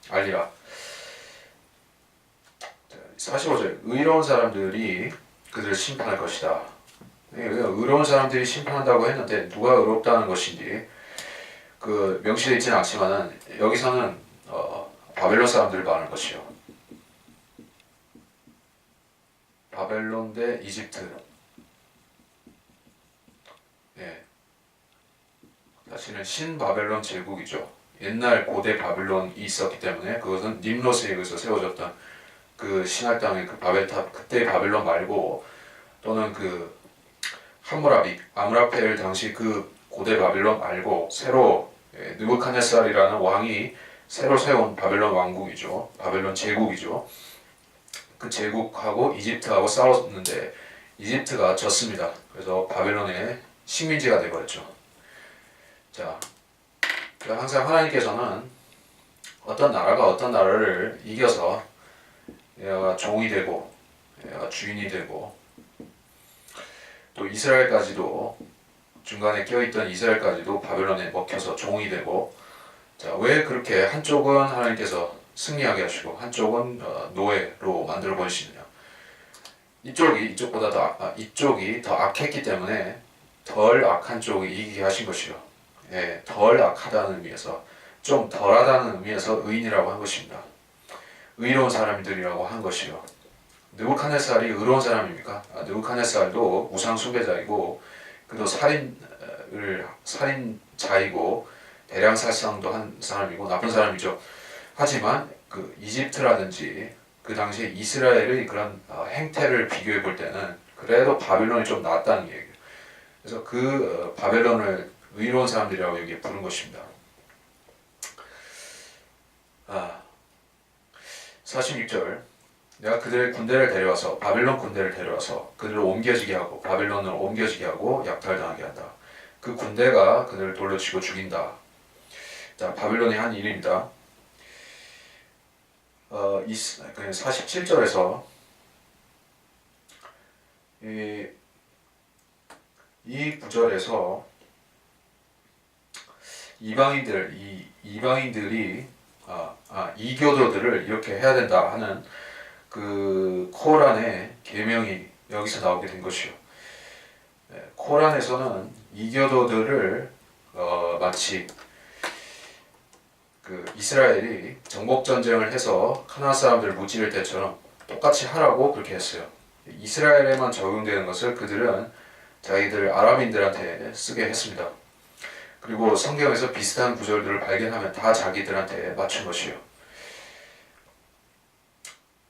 알리라. 45절. 의로운 사람들이 그들을 심판할 것이다. 의로운 사람들이 심판한다고 했는데 누가 의롭다는 것인지 명시되어 있지는 않지만은 여기서는 바벨론 사람들을 말하는 것이요. 바벨론 대 이집트. 사실은 신바벨론 제국이죠. 옛날 고대 바벨론이 있었기 때문에 그것은 님롯에 의해서 세워졌던 그 신할 땅의 그 바벨탑, 그때의 바벨론 말고 또는 함무라비, 아므라펠 당시 그 고대 바벨론 말고 새로 느부갓네살이라는 왕이 새로 세운 바벨론 왕국이죠. 바벨론 제국이죠. 그 제국하고 이집트하고 싸웠는데 이집트가 졌습니다. 그래서 바벨론의 식민지가 되어버렸죠. 자, 항상 하나님께서는 어떤 나라가 어떤 나라를 이겨서 얘가 종이 되고 얘가 주인이 되고 또 이스라엘까지도 중간에 껴있던 이스라엘까지도 바벨론에 먹혀서 종이 되고 자, 왜 그렇게 한쪽은 하나님께서 승리하게 하시고 한쪽은 노예로 만들어 버리시느냐. 이쪽보다 이쪽이 더 악했기 때문에 덜 악한 쪽이 이기게 하신 것이요. 예, 덜 악하다는 의미에서 좀 덜하다는 의미에서 의인이라고 한 것입니다. 의로운 사람들이라고 한 것이요. 느부갓네살이 의로운 사람입니까? 느부갓네살도 우상 숭배자이고 그도 살인자이고 대량 살상도 한 사람이고 나쁜 사람이죠. 하지만 그 이집트라든지 그 당시에 이스라엘의 그런 행태를 비교해 볼 때는 그래도 바벨론이 좀 낫다는 얘기예요. 그래서 그 바벨론을 의로운 사람들이라고 여기에 부른 것입니다. 46절 내가 그들의 군대를 데려와서 바벨론 군대를 데려와서 그들을 옮겨지게 하고 바벨론을 옮겨지게 하고 약탈당하게 한다. 그 군대가 그들을 돌로 치고 죽인다. 자, 바벨론의 한 일입니다. 47절에서 이 구절에서 이방인들이 이교도들을 이렇게 해야 된다 하는 그 코란의 계명이 여기서 나오게 된 것이요. 코란에서는 이교도들을 마치 그 이스라엘이 정복 전쟁을 해서 가나안 사람들을 무찌를 때처럼 똑같이 하라고 그렇게 했어요. 이스라엘에만 적용되는 것을 그들은 자기들 아람인들한테 쓰게 했습니다. 그리고 성경에서 비슷한 구절들을 발견하면 다 자기들한테 맞춘 것이요.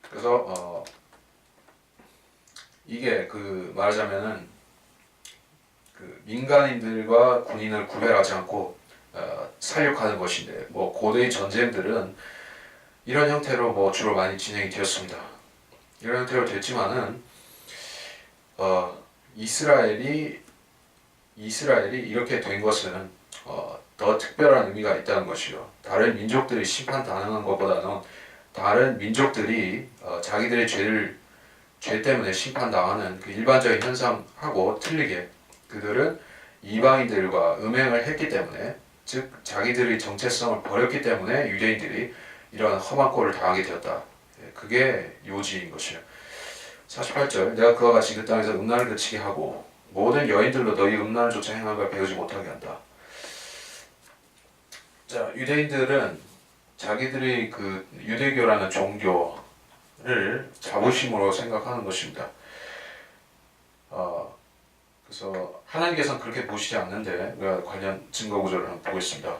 그래서 이게 그 말하자면은 그 민간인들과 군인을 구별하지 않고 살육하는 것인데, 뭐 고대의 전쟁들은 이런 형태로 뭐 주로 많이 진행이 되었습니다. 이런 형태로 됐지만은 이스라엘이 이렇게 된 것은 더 특별한 의미가 있다는 것이요. 다른 민족들이 심판당하는 것보다는 다른 민족들이 자기들의 죄 때문에 심판당하는 그 일반적인 현상하고 틀리게 그들은 이방인들과 음행을 했기 때문에, 즉 자기들의 정체성을 버렸기 때문에 유대인들이 이런 험한 꼴을 당하게 되었다. 그게 요지인 것이요. 48절 내가 그와 같이 그 땅에서 음란을 그치게 하고 모든 여인들로 너희 음란을 조차 행하는 걸 배우지 못하게 한다. 자, 유대인들은 자기들이 그 유대교라는 종교를 자부심으로 생각하는 것입니다. 그래서 하나님께서는 그렇게 보시지 않는데 우리가 관련 증거 구절을 한번 보겠습니다.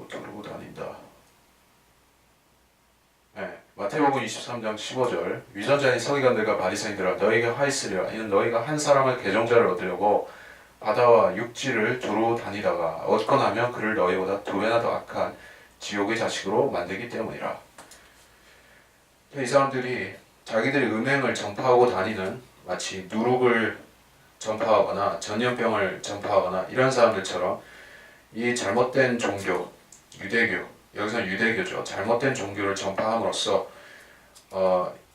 두루 다닌다. 네, 마태복음 23장 15절 위선자인 서기관들과 바리새인들아 너희에게 화 있으리라. 이는 너희가 한 사람의 계종자를 얻으려고 바다와 육지를 두루 다니다가 얻고 나면 그를 너희보다 2배나 더 악한 지옥의 자식으로 만들기 때문이라. 이 사람들이 자기들이 음행을 전파하고 다니는, 마치 누룩을 전파하거나 전염병을 전파하거나 이런 사람들처럼 이 잘못된 종교, 유대교, 여기서는 유대교죠. 잘못된 종교를 전파함으로써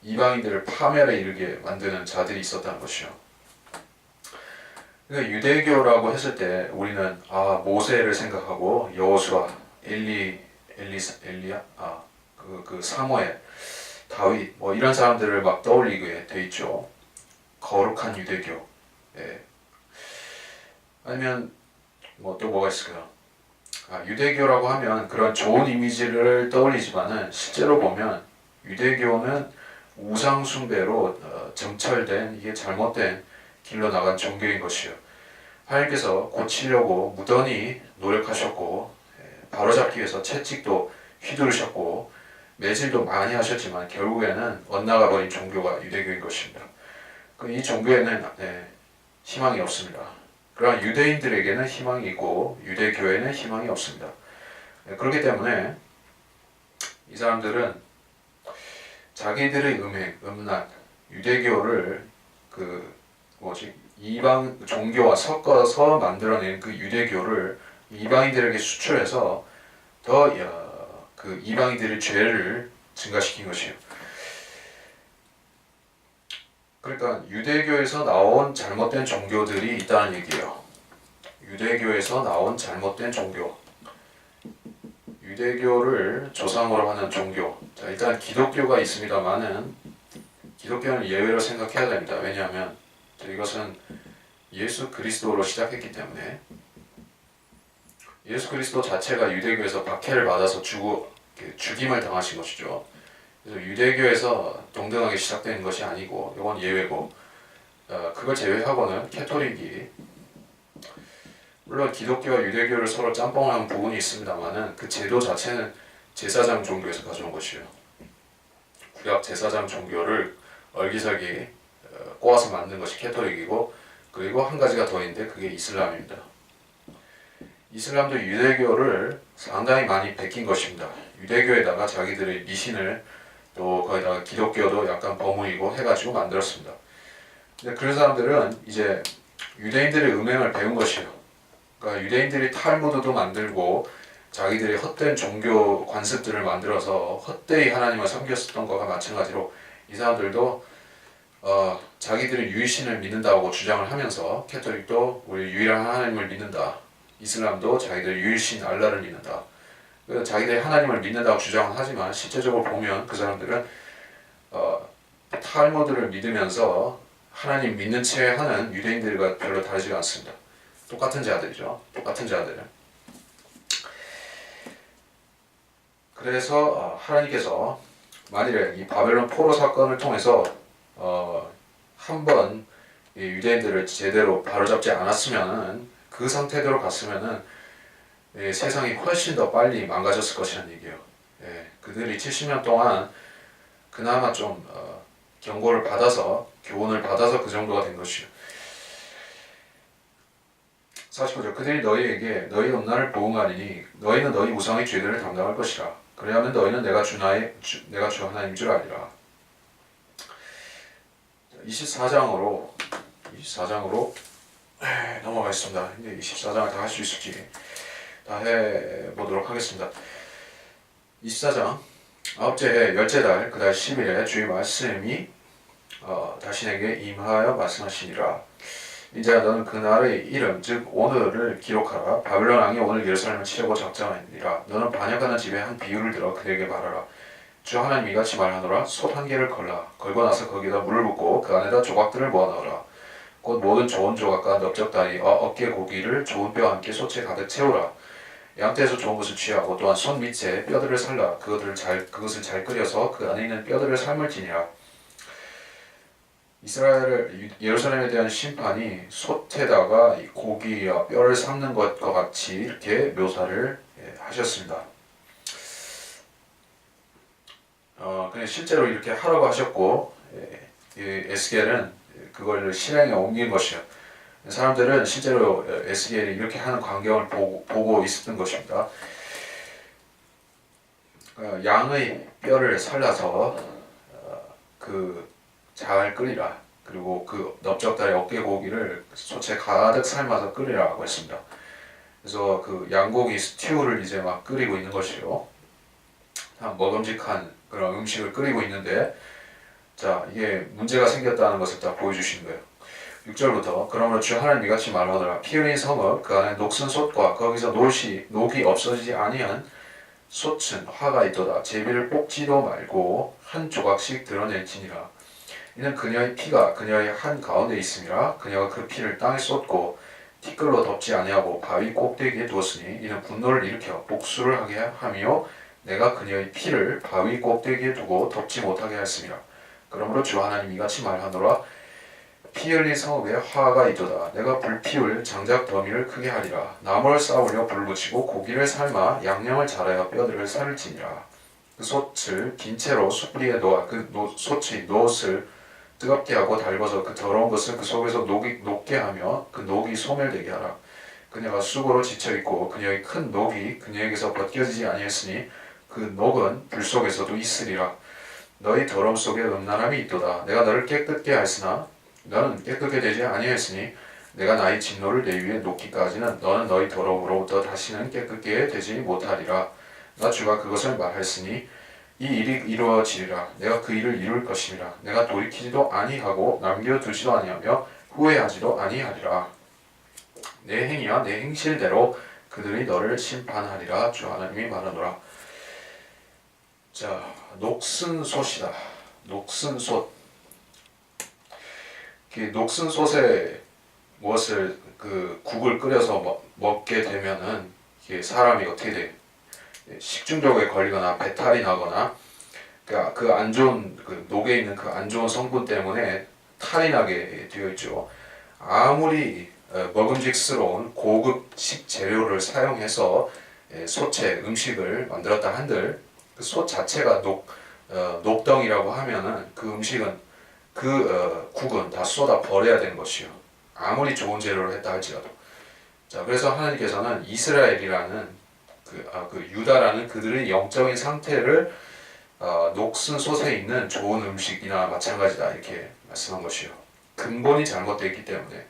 이방인들을 파멸에 이르게 만드는 자들이 있었다는 것이요. 그러니까 유대교라고 했을 때 우리는 모세를 생각하고 여호수아, 엘리야, 그 사무엘, 다윗 뭐 이런 사람들을 막 떠올리게 돼 있죠. 거룩한 유대교. 예. 아니면 뭐 또 뭐가 있을까요? 유대교라고 하면 그런 좋은 이미지를 떠올리지만은 실제로 보면 유대교는 우상 숭배로 점철된, 이게 잘못된 길로 나간 종교인 것이요. 하나님께서 고치려고 무던히 노력하셨고 바로잡기 위해서 채찍도 휘두르셨고 매질도 많이 하셨지만 결국에는 엇나가 버린 종교가 유대교인 것입니다. 이 종교에는 희망이 없습니다. 그러나 유대인들에게는 희망이 있고 유대교회는 희망이 없습니다. 그렇기 때문에 이 사람들은 자기들의 음란, 유대교를 이방 종교와 섞어서 만들어낸 그 유대교를 이방인들에게 수출해서 더 그 이방인들의 죄를 증가시킨 것이에요. 그러니까 유대교에서 나온 잘못된 종교들이 있다는 얘기예요. 유대교에서 나온 잘못된 종교. 유대교를 조상으로 하는 종교. 자, 일단 기독교가 있습니다만은 기독교는 예외로 생각해야 됩니다. 왜냐하면 이것은 예수 그리스도로 시작했기 때문에 예수 그리스도 자체가 유대교에서 박해를 받아서 죽임을 당하신 것이죠. 그래서 유대교에서 동등하게 시작된 것이 아니고 이건 예외고 그걸 제외하고는 캐토릭이 물론 기독교와 유대교를 서로 짬뽕하는 부분이 있습니다만은 그 제도 자체는 제사장 종교에서 가져온 것이에요. 구약 제사장 종교를 얼기설기 꼬아서 만든 것이 캐토릭이고 그리고 한 가지가 더 있는데 그게 이슬람입니다. 이슬람도 유대교를 상당히 많이 베낀 것입니다. 유대교에다가 자기들의 미신을 또 거기다가 기독교도 약간 버무리고 해가지고 만들었습니다. 근데 그런 사람들은 이제 유대인들의 음행을 배운 것이에요. 그러니까 유대인들이 탈무드도 만들고 자기들이 헛된 종교 관습들을 만들어서 헛되이 하나님을 섬겼었던 것과 마찬가지로 이 사람들도 자기들이 유일신을 믿는다고 주장을 하면서 캐톨릭도 우리 유일한 하나님을 믿는다. 이슬람도 자기들 유일신 알라를 믿는다. 자기들이 하나님을 믿는다고 주장은 하지만 실제적으로 보면 그 사람들은 탈무드를 믿으면서 하나님 믿는 채 하는 유대인들과 별로 다르지가 않습니다. 똑같은 자들이죠. 똑같은 자들. 그래서 하나님께서 만일에 이 바벨론 포로 사건을 통해서 한번 유대인들을 제대로 바로잡지 않았으면은 그 상태대로 갔으면은 세상이 훨씬 더 빨리 망가졌을 것이라는 얘기예요. 그들이 70년 동안 그나마 좀 경고를 받아서 교훈을 받아서 그 정도가 된 것이요. 49절 그들이 너희에게 너희 음란을 보응하리니 너희는 너희 우상의 죄들을 담당할 것이라. 그래야면 너희는 내가 주 하나님인 줄 알리라. 24장으로 넘어가겠습니다. 근데 24장을 다 할 수 있을지 다 해보도록 하겠습니다. 24장 아홉째 해 열째 달 그달 10일에 주의 말씀이 다시 내게 임하여 말씀하시니라. 이제 너는 그날의 이름 즉 오늘을 기록하라. 바벨론 왕이 오늘 예루살렘을 치려고 작정하니라. 너는 반역하는 집에 한 비유를 들어 그에게 말하라. 주 하나님 이같이 말하노라. 솥 한 개를 걸고 나서 거기다 물을 붓고 그 안에다 조각들을 모아 넣으라. 곧 모든 좋은 조각과 넓적다리와 어깨 고기를 좋은 뼈와 함께 솥에 가득 채우라. 양떼에서 좋은 것을 취하고 또한 손 밑에 뼈들을 살라. 그것을 잘 끓여서 그 안에 있는 뼈들을 삶을 지니라. 예루살렘에 대한 심판이 솥에다가 이 고기와 뼈를 삶는 것과 같이 이렇게 묘사를 하셨습니다. 근데 실제로 이렇게 하라고 하셨고 에스겔은 그걸 실행에 옮긴 것이요. 사람들은 실제로 에스겔이 이렇게 하는 광경을 보고 있었던 것입니다. 양의 뼈를 살라서 잘 끓이라. 그리고 그 넓적다리 어깨 고기를 솥에 가득 삶아서 끓이라고 했습니다. 그래서 그 양고기 스튜를 이제 막 끓이고 있는 것이요. 먹음직한 그런 음식을 끓이고 있는데, 자 이게 문제가 생겼다는 것을 다 보여주시는 거예요. 6절부터 그러므로 주 하나님 이같이 말하노라. 피 흘린 성읍 그 안에 녹슨 솥과 거기서 녹이 없어지지 아니한 솥은 화가 있도다. 제비를 뽑지도 말고 한 조각씩 드러낼지니라. 이는 그녀의 피가 그녀의 한 가운데 있음이라. 그녀가 그 피를 땅에 쏟고 티끌로 덮지 아니하고 바위 꼭대기에 두었으니 이는 분노를 일으켜 복수를 하게 하며 내가 그녀의 피를 바위 꼭대기에 두고 덮지 못하게 하였음이라. 그러므로 주 하나님 이같이 말하노라. 피 흘린 성읍에 화가 있도다. 내가 불 피울 장작 더미를 크게 하리라. 나무를 쌓으려 불을 붙이고 고기를 삶아 양념을 잘하여 뼈들을 살을지니라. 그 솥을 빈 채로 숯불에 놓아 그 솥의 노릇을 뜨겁게 하고 달궈서 그 더러운 것을 그 속에서 녹게 하며 그 녹이 소멸되게 하라. 그녀가 수고로 지쳐있고 그녀의 큰 녹이 그녀에게서 벗겨지지 아니했으니 그 녹은 불 속에서도 있으리라. 너희 더러움 속에 음란함이 있도다. 내가 너를 깨끗게 하였으나 너는 깨끗게 되지 아니하였으니 내가 나의 진노를 내 위에 놓기까지는 너는 너희 더러움으로부터 다시는 깨끗게 되지 못하리라. 나 주가 그것을 말하였으니 이 일이 이루어지리라. 내가 그 일을 이룰 것임이라. 내가 돌이키지도 아니하고 남겨두지도 아니하며 후회하지도 아니하리라. 내 행위와 내 행실대로 그들이 너를 심판하리라. 주 하나님이 말하노라. 자, 녹슨솥이다. 녹슨솥. 녹슨솥에 무엇을 국을 끓여서 먹게 되면은 이게 사람이 어떻게 돼? 식중독에 걸리거나 배탈이 나거나, 그러니까 그 안 좋은 녹에 있는 그 안 좋은 성분 때문에 탈이 나게 되어 있죠. 아무리 먹음직스러운 고급 식재료를 사용해서 솥에 음식을 만들었다 한들 그 솥 자체가 녹덩이라고 하면은 그 음식은 국은 다 쏟아 버려야 되는 것이요. 아무리 좋은 재료를 했다 할지라도. 자, 그래서 하나님께서는 이스라엘이라는 유다라는 그들의 영적인 상태를 녹슨 솥에 있는 좋은 음식이나 마찬가지다 이렇게 말씀한 것이요. 근본이 잘못되어 있기 때문에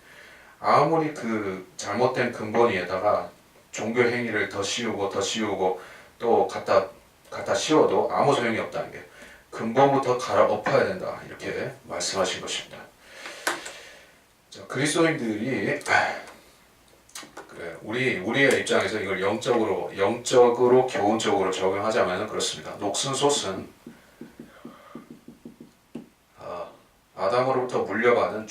아무리 그 잘못된 근본 위에다가 종교 행위를 더 씌우고 또 갖다 씌워도 아무 소용이 없다는 게 근본부터 갈아엎어야 된다 이렇게 말씀하신 것입니다. 자, 그리스도인들이 우리의 입장에서 이걸 영적으로 교훈적으로 적용하자면 그렇습니다. 녹슨솥은 아담으로부터 물려받은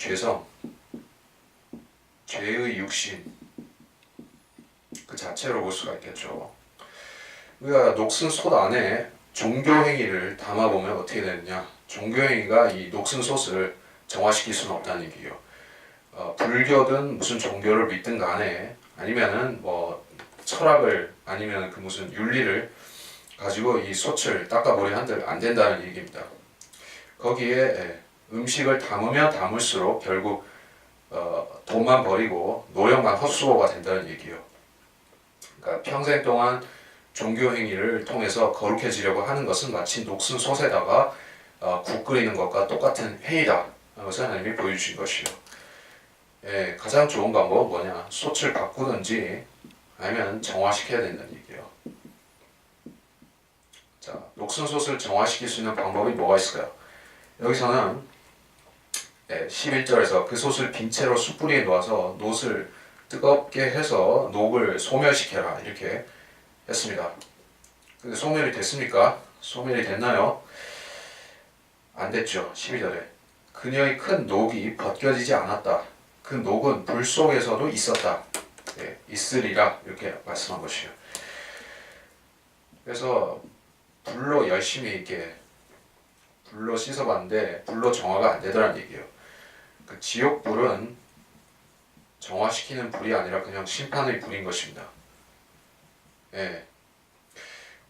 죄의 육신 그 자체로 볼 수가 있겠죠. 우리가 녹슨솥 안에 종교행위를 담아보면 어떻게 되느냐. 종교행위가 이 녹슨솥을 정화시킬 수는 없다는 얘기예요. 불교든 무슨 종교를 믿든 간에 아니면은 철학을 아니면 그 무슨 윤리를 가지고 이 솥을 닦아보려 한들 안 된다는 얘기입니다. 거기에 음식을 담으면 담을수록 결국 돈만 버리고 노력만 헛수고가 된다는 얘기예요. 그러니까 평생 동안 종교 행위를 통해서 거룩해지려고 하는 것은 마치 녹슨 솥에다가 국 끓이는 것과 똑같은 행위다. 그것을 하나님이 보여주신 것이요. 가장 좋은 방법은 뭐냐? 솥을 바꾸든지 아니면 정화시켜야 된다는 얘기예요. 자, 녹슨 솥을 정화시킬 수 있는 방법이 뭐가 있을까요? 여기서는 11절에서 그 솥을 빈 채로 숯불 위에 놓아서 놋을 뜨겁게 해서 녹을 소멸시켜라 이렇게 했습니다. 근데 소멸이 됐습니까? 소멸이 됐나요? 안 됐죠. 12절에 그녀의 큰 녹이 벗겨지지 않았다. 그 녹은 불 속에서도 있었다. 있으리라 이렇게 말씀한 것이요. 그래서 불로 열심히 이렇게 불로 씻어봤는데 불로 정화가 안 되더라는 얘기예요. 그 지옥불은 정화시키는 불이 아니라 그냥 심판의 불인 것입니다.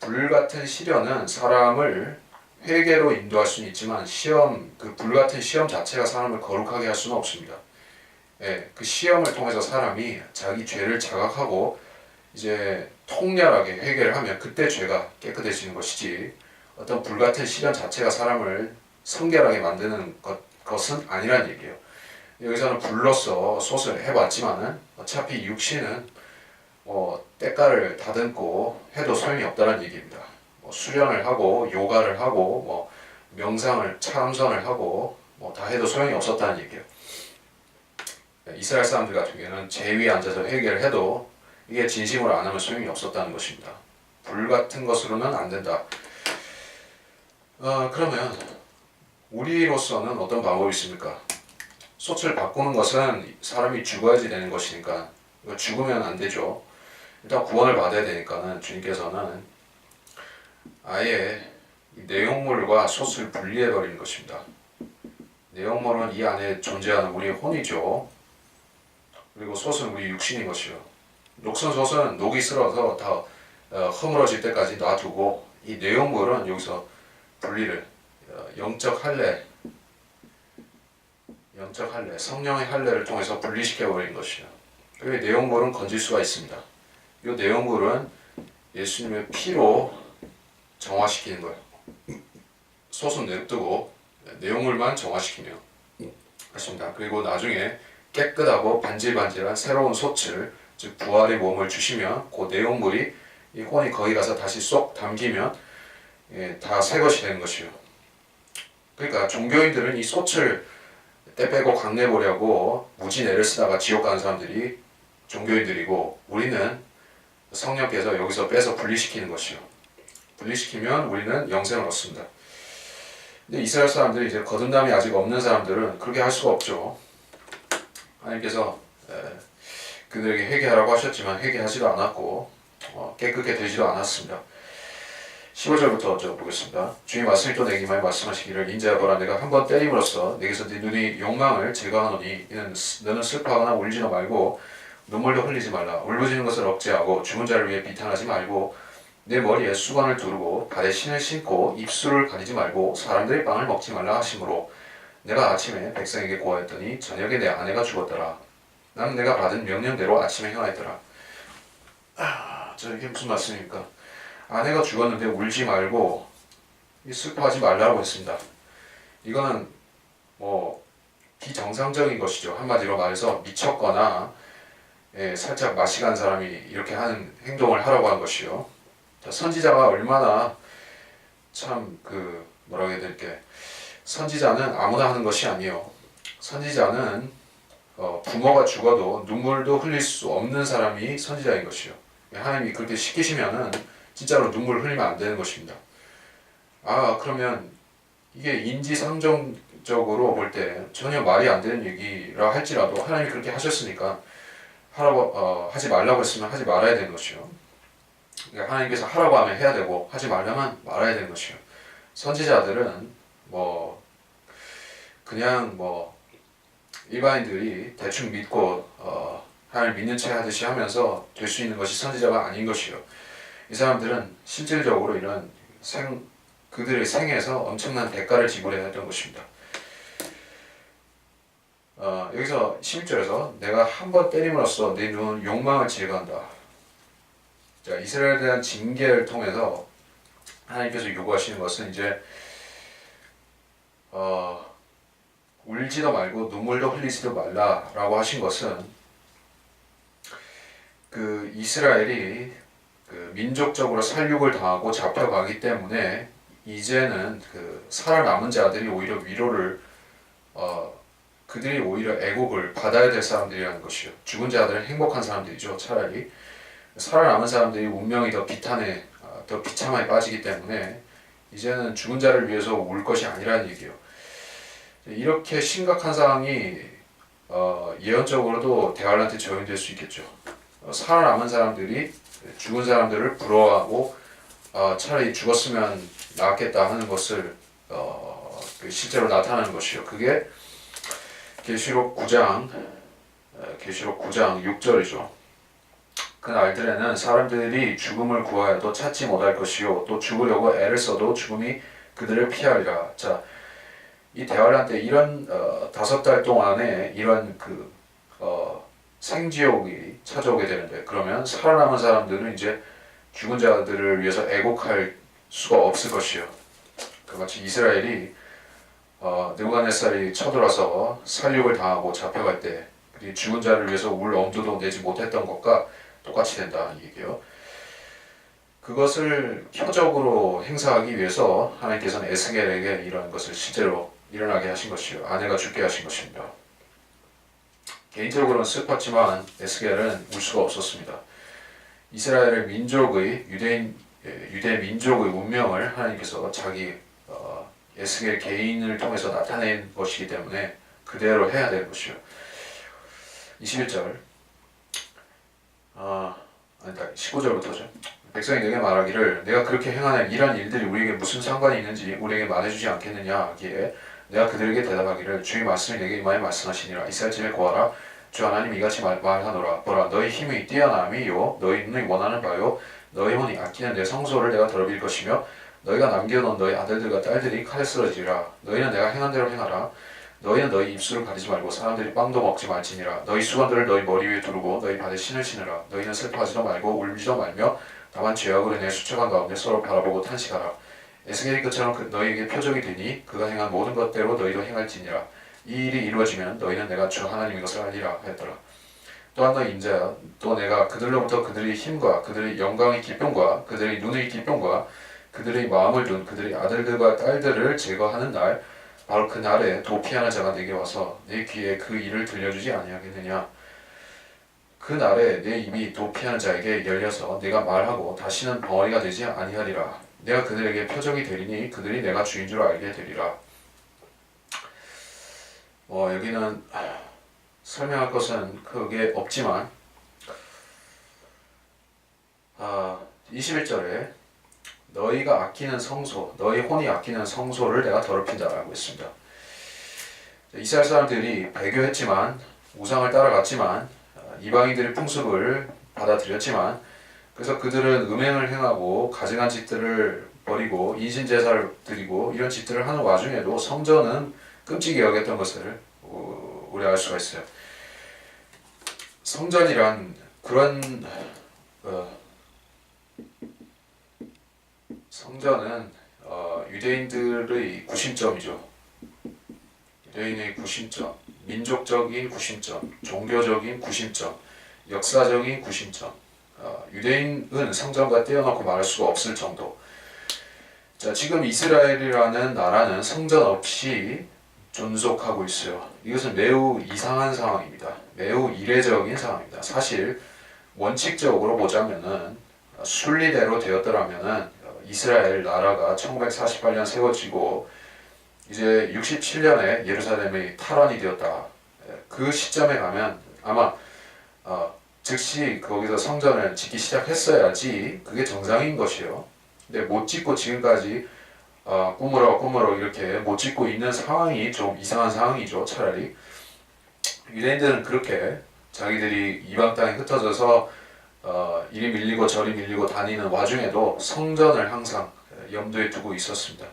불 같은 시련은 사람을 회개로 인도할 수는 있지만 그 불 같은 시험 자체가 사람을 거룩하게 할 수는 없습니다. 그 시험을 통해서 사람이 자기 죄를 자각하고 이제 통렬하게 회개를 하면 그때 죄가 깨끗해지는 것이지 어떤 불같은 시련 자체가 사람을 성결하게 만드는 것은 아니란 얘기예요. 여기서는 불로서 솥을 해봤지만은 어차피 육신은 때깔을 다듬고 해도 소용이 없다는 얘기입니다. 수련을 하고 요가를 하고 명상을 참선을 하고 다 해도 소용이 없었다는 얘기예요. 이스라엘 사람들 같은 경우는 제 위에 앉아서 회개를 해도 이게 진심으로 안 하면 소용이 없었다는 것입니다. 불 같은 것으로는 안 된다. 그러면 우리로서는 어떤 방법이 있습니까? 솥을 바꾸는 것은 사람이 죽어야지 되는 것이니까 죽으면 안 되죠. 일단 구원을 받아야 되니까는 주님께서는 아예 내용물과 솥을 분리해 버리는 것입니다. 내용물은 이 안에 존재하는 우리의 혼이죠. 그리고 솥은 우리 육신인 것이요. 녹슨 솥은 녹이 쓸어서 다 허물어질 때까지 놔두고 이 내용물은 여기서 분리를 영적 할례, 성령의 할례를 통해서 분리시켜 버린 것이요. 그 내용물은 건질 수가 있습니다. 이 내용물은 예수님의 피로 정화시키는 거예요. 솥은 냅두고 내용물만 정화시키면 그렇습니다. 그리고 나중에 깨끗하고 반질반질한 새로운 솥을 즉 부활의 몸을 주시면 그 내용물이 이 혼이 거기 가서 다시 쏙 담기면 다 새 것이 되는 것이요. 그러니까 종교인들은 이 솥을 때 빼고 강내보려고 무지 애를 쓰다가 지옥 가는 사람들이 종교인들이고 우리는 성령께서 여기서 빼서 분리시키는 것이요. 분리시키면 우리는 영생을 얻습니다. 근데 이스라엘 사람들이 이제 거듭남이 아직 없는 사람들은 그렇게 할 수가 없죠. 하나님께서 그들에게 회개하라고 하셨지만 회개하지도 않았고 깨끗게 되지도 않았습니다. 15절부터 보겠습니다. 주의 말씀이 또 내게 많이 말씀하시기를 인자하거라 내가 한번 때림으로써 내게서 네 눈의 욕망을 제거하노니 이는 너는 슬퍼하거나 울지도 말고 눈물도 흘리지 말라. 울부짖는 것을 억제하고 죽은 자를 위해 비탄하지 말고 내 머리에 수건을 두르고 발에 신을 신고 입술을 가리지 말고 사람들의 빵을 먹지 말라 하시므로 내가 아침에 백성에게 고하였더니 저녁에 내 아내가 죽었더라. 나는 내가 받은 명령대로 아침에 행하였더라. 이게 무슨 말씀입니까? 아내가 죽었는데 울지 말고 슬퍼하지 말라고 했습니다. 이거는 비정상적인 것이죠. 한마디로 말해서 미쳤거나 살짝 맛이 간 사람이 이렇게 하는 행동을 하라고 한 것이요. 선지자가 얼마나 참 뭐라고 해야 될게, 선지자는 아무나 하는 것이 아니에요. 선지자는 부모가 죽어도 눈물도 흘릴 수 없는 사람이 선지자인 것이요. 하나님이 그렇게 시키시면은 진짜로 눈물 흘리면 안 되는 것입니다. 그러면 이게 인지상정적으로 볼 때 전혀 말이 안 되는 얘기라 할지라도 하나님이 그렇게 하셨으니까 하지 말라고 했으면 하지 말아야 되는 것이요. 그러니까 하나님께서 하라고 하면 해야 되고 하지 말라면 말아야 되는 것이요. 선지자들은 그냥 일반인들이 대충 믿고 하나님 믿는 체 하듯이 하면서 될 수 있는 것이 선지자가 아닌 것이요. 이 사람들은 실질적으로 이런 그들의 생에서 엄청난 대가를 지불해야 했던 것입니다. 여기서 11절에서 내가 한번 때림으로써 내 눈 욕망을 제거한다. 자, 이스라엘에 대한 징계를 통해서 하나님께서 요구하시는 것은 이제 울지도 말고 눈물도 흘리지도 말라라고 하신 것은 이스라엘이 민족적으로 살육을 당하고 잡혀가기 때문에 이제는 살아남은 자들이 오히려 위로를 그들이 오히려 애국을 받아야 될 사람들이라는 것이요. 죽은 자들은 행복한 사람들이죠. 차라리 살아남은 사람들이 운명이 더 비참하게 빠지기 때문에 이제는 죽은 자를 위해서 울 것이 아니라는 얘기예요. 이렇게 심각한 상황이 예언적으로도 대환란때 적용될 수 있겠죠. 살아남은 사람들이 죽은 사람들을 부러워하고 차라리 죽었으면 낫겠다 하는 것을 실제로 나타나는 것이요. 그게 계시록 9장 6절이죠. 그 날들에는 사람들이 죽음을 구하여도 찾지 못할 것이요 또 죽으려고 애를 써도 죽음이 그들을 피하리라. 자, 이 대환란 때 이런 5달 동안에 이런 생지옥이 찾아오게 되는데, 그러면 살아남은 사람들은 이제 죽은 자들을 위해서 애곡할 수가 없을 것이요. 마치 이스라엘이 느부갓네살이 쳐들어서 살육을 당하고 잡혀갈 때 죽은 자를 위해서 울 엄두도 내지 못했던 것과 똑같이 된다는 얘기예요. 그것을 표적으로 행사하기 위해서 하나님께서는 에스겔에게 이런 것을 실제로 일어나게 하신 것이요. 아내가 죽게 하신 것입니다. 개인적으로는 슬펐지만 에스겔은 울 수가 없었습니다. 이스라엘의 민족의 유대 민족의 운명을 하나님께서 자기 에스겔 개인을 통해서 나타낸 것이기 때문에 그대로 해야 되는 것이요. 21절 19절부터죠. 백성이 내게 말하기를 내가 그렇게 행하는 이러한 일들이 우리에게 무슨 상관이 있는지 우리에게 말해주지 않겠느냐 하기에 내가 그들에게 대답하기를 주의 말씀이 내게 이마에 말씀하시니라. 이스라엘 집에 고하라. 주 하나님 이같이 말하노라. 보라, 너희 힘이 뛰어남이요 너희 눈이 원하는 바요 너희 혼이 아끼는 내 성소를 내가 더럽힐 것이며 너희가 남겨놓은 너희 아들들과 딸들이 칼에 쓰러지리라. 너희는 내가 행한 대로 행하라. 너희는 너희 입술을 가리지 말고 사람들이 빵도 먹지 말지니라. 너희 수건들을 너희 머리 위에 두르고 너희 발에 신을 신으라. 너희는 슬퍼하지도 말고 울지도 말며 다만 죄악으로 인해 수척한 가운데 서로 바라보고 탄식하라. 에스겔이 그처럼 너희에게 표적이 되니 그가 행한 모든 것대로 너희도 행할지니라. 이 일이 이루어지면 너희는 내가 주 하나님인 것을 알리라 하였더라. 또한 너희 인자야, 또 내가 그들로부터 그들의 힘과 그들의 영광의 기쁨과 그들의 눈의 기쁨과 그들의 마음을 둔 그들의 아들들과 딸들을 제거하는 날, 바로 그 날에 도피하는 자가 내게 와서 내 귀에 그 일을 들려주지 아니하겠느냐. 그날에 내 입이 도피하는 자에게 열려서 내가 말하고 다시는 벙어리가 되지 아니하리라. 내가 그들에게 표적이 되리니 그들이 내가 주인 줄 알게 되리라. 여기는 설명할 것은 크게 없지만 21절에 너희가 아끼는 성소, 너희 혼이 아끼는 성소를 내가 더럽힌다라고 했습니다. 이스라엘 사람들이 배교했지만 우상을 따라갔지만 이방인들의 풍습을 받아들였지만 그래서 그들은 음행을 행하고 가증한 짓들을 벌이고 인신제사를 드리고 이런 짓들을 하는 와중에도 성전은 끔찍히 여겼던 것을 우리가 알 수가 있어요. 성전이란 그런 성전은 유대인들의 구심점이죠. 유대인의 구심점, 민족적인 구심점, 종교적인 구심점, 역사적인 구심점. 유대인은 성전과 떼어놓고 말할 수가 없을 정도. 자, 지금 이스라엘이라는 나라는 성전 없이 존속하고 있어요. 이것은 매우 이상한 상황입니다. 매우 이례적인 상황입니다. 사실 원칙적으로 보자면은 순리대로 되었더라면은 이스라엘 나라가 1948년 세워지고 이제 67년에 예루살렘이 탈환이 되었다. 그 시점에 가면 아마 즉시 거기서 성전을 짓기 시작했어야지 그게 정상인 것이요. 근데 못 짓고 지금까지 꾸물어 이렇게 못 짓고 있는 상황이 좀 이상한 상황이죠. 차라리 유대인들은 그렇게 자기들이 이방 땅에 흩어져서 이리 밀리고 저리 밀리고 다니는 와중에도 성전을 항상 염두에 두고 있었습니다.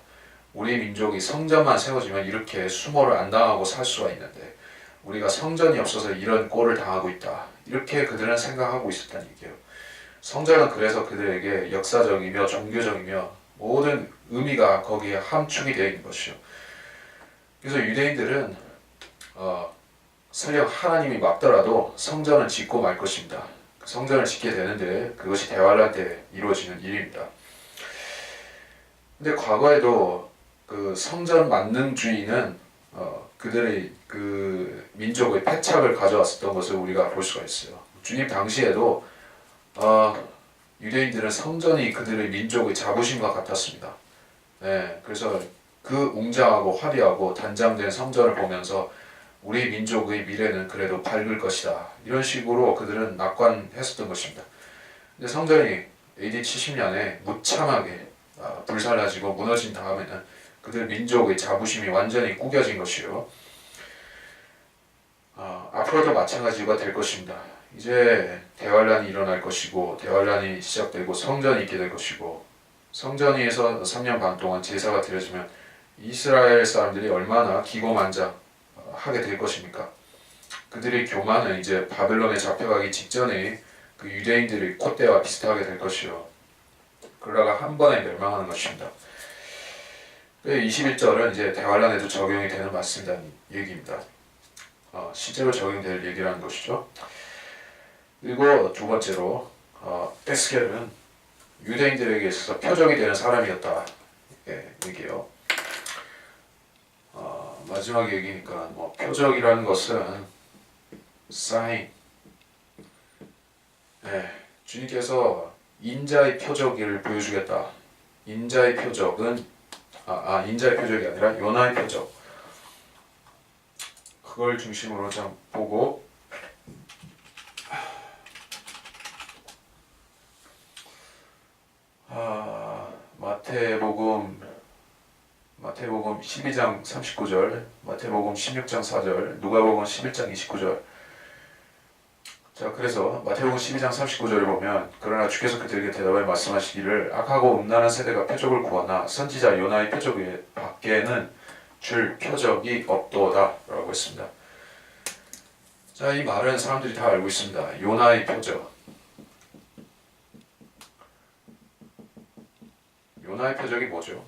우리 민족이 성전만 세워지면 이렇게 수모를 안 당하고 살 수가 있는데 우리가 성전이 없어서 이런 꼴을 당하고 있다. 이렇게 그들은 생각하고 있었다는 얘기예요. 성전은 그래서 그들에게 역사적이며 종교적이며 모든 의미가 거기에 함축이 되어 있는 것이죠. 그래서 유대인들은 설령 하나님이 막더라도 성전을 짓고 말 것입니다. 성전을 짓게 되는데 그것이 대환란 때 이루어지는 일입니다. 근데 과거에도 그 성전 만능주의는 그들의 그 민족의 패착을 가져왔었던 것을 우리가 볼 수가 있어요. 주님 당시에도 유대인들은 성전이 그들의 민족의 자부심과 같았습니다. 네, 그래서 그 웅장하고 화려하고 단장된 성전을 보면서 우리 민족의 미래는 그래도 밝을 것이다. 이런 식으로 그들은 낙관했었던 것입니다. 근데 성전이 AD 70년에 무참하게 불살라지고 무너진 다음에는 그들 민족의 자부심이 완전히 구겨진 것이요. 앞으로도 마찬가지가 될 것입니다. 이제 대환란이 일어날 것이고 대환란이 시작되고 성전이 있게 될 것이고 성전에서 3년 반 동안 제사가 드려지면 이스라엘 사람들이 얼마나 기고만장 하게 될 것입니까? 그들의 교만은 이제 바벨론에 잡혀가기 직전에 그 유대인들의 콧대와 비슷하게 될 것이요. 그러다가 한 번에 멸망하는 것입니다. 21절은 이제 대환란에도 적용이 되는 말씀이라는 얘기입니다. 실제로 적용될 얘기라는 것이죠. 그리고 두 번째로 에스겔은 유대인들에게 있어서 표적이 되는 사람이었다. 얘기해요. 마지막 얘기니까 표적이라는 것은 사인. 주님께서 인자의 표적을 보여주겠다. 인자의 표적은 인자의 표적이 아니라 요나의 표적. 그걸 중심으로 좀 보고 마태복음 12장 39절, 마태복음 16장 4절, 누가복음 11장 29절. 자, 그래서 마태복음 12장 39절을 보면 그러나 주께서 그들에게 대답하여 말씀하시기를 악하고 음란한 세대가 표적을 구하나 선지자 요나의 표적 밖에는 줄 표적이 없도다 라고 했습니다. 자, 이 말은 사람들이 다 알고 있습니다. 요나의 표적. 요나의 표적이 뭐죠?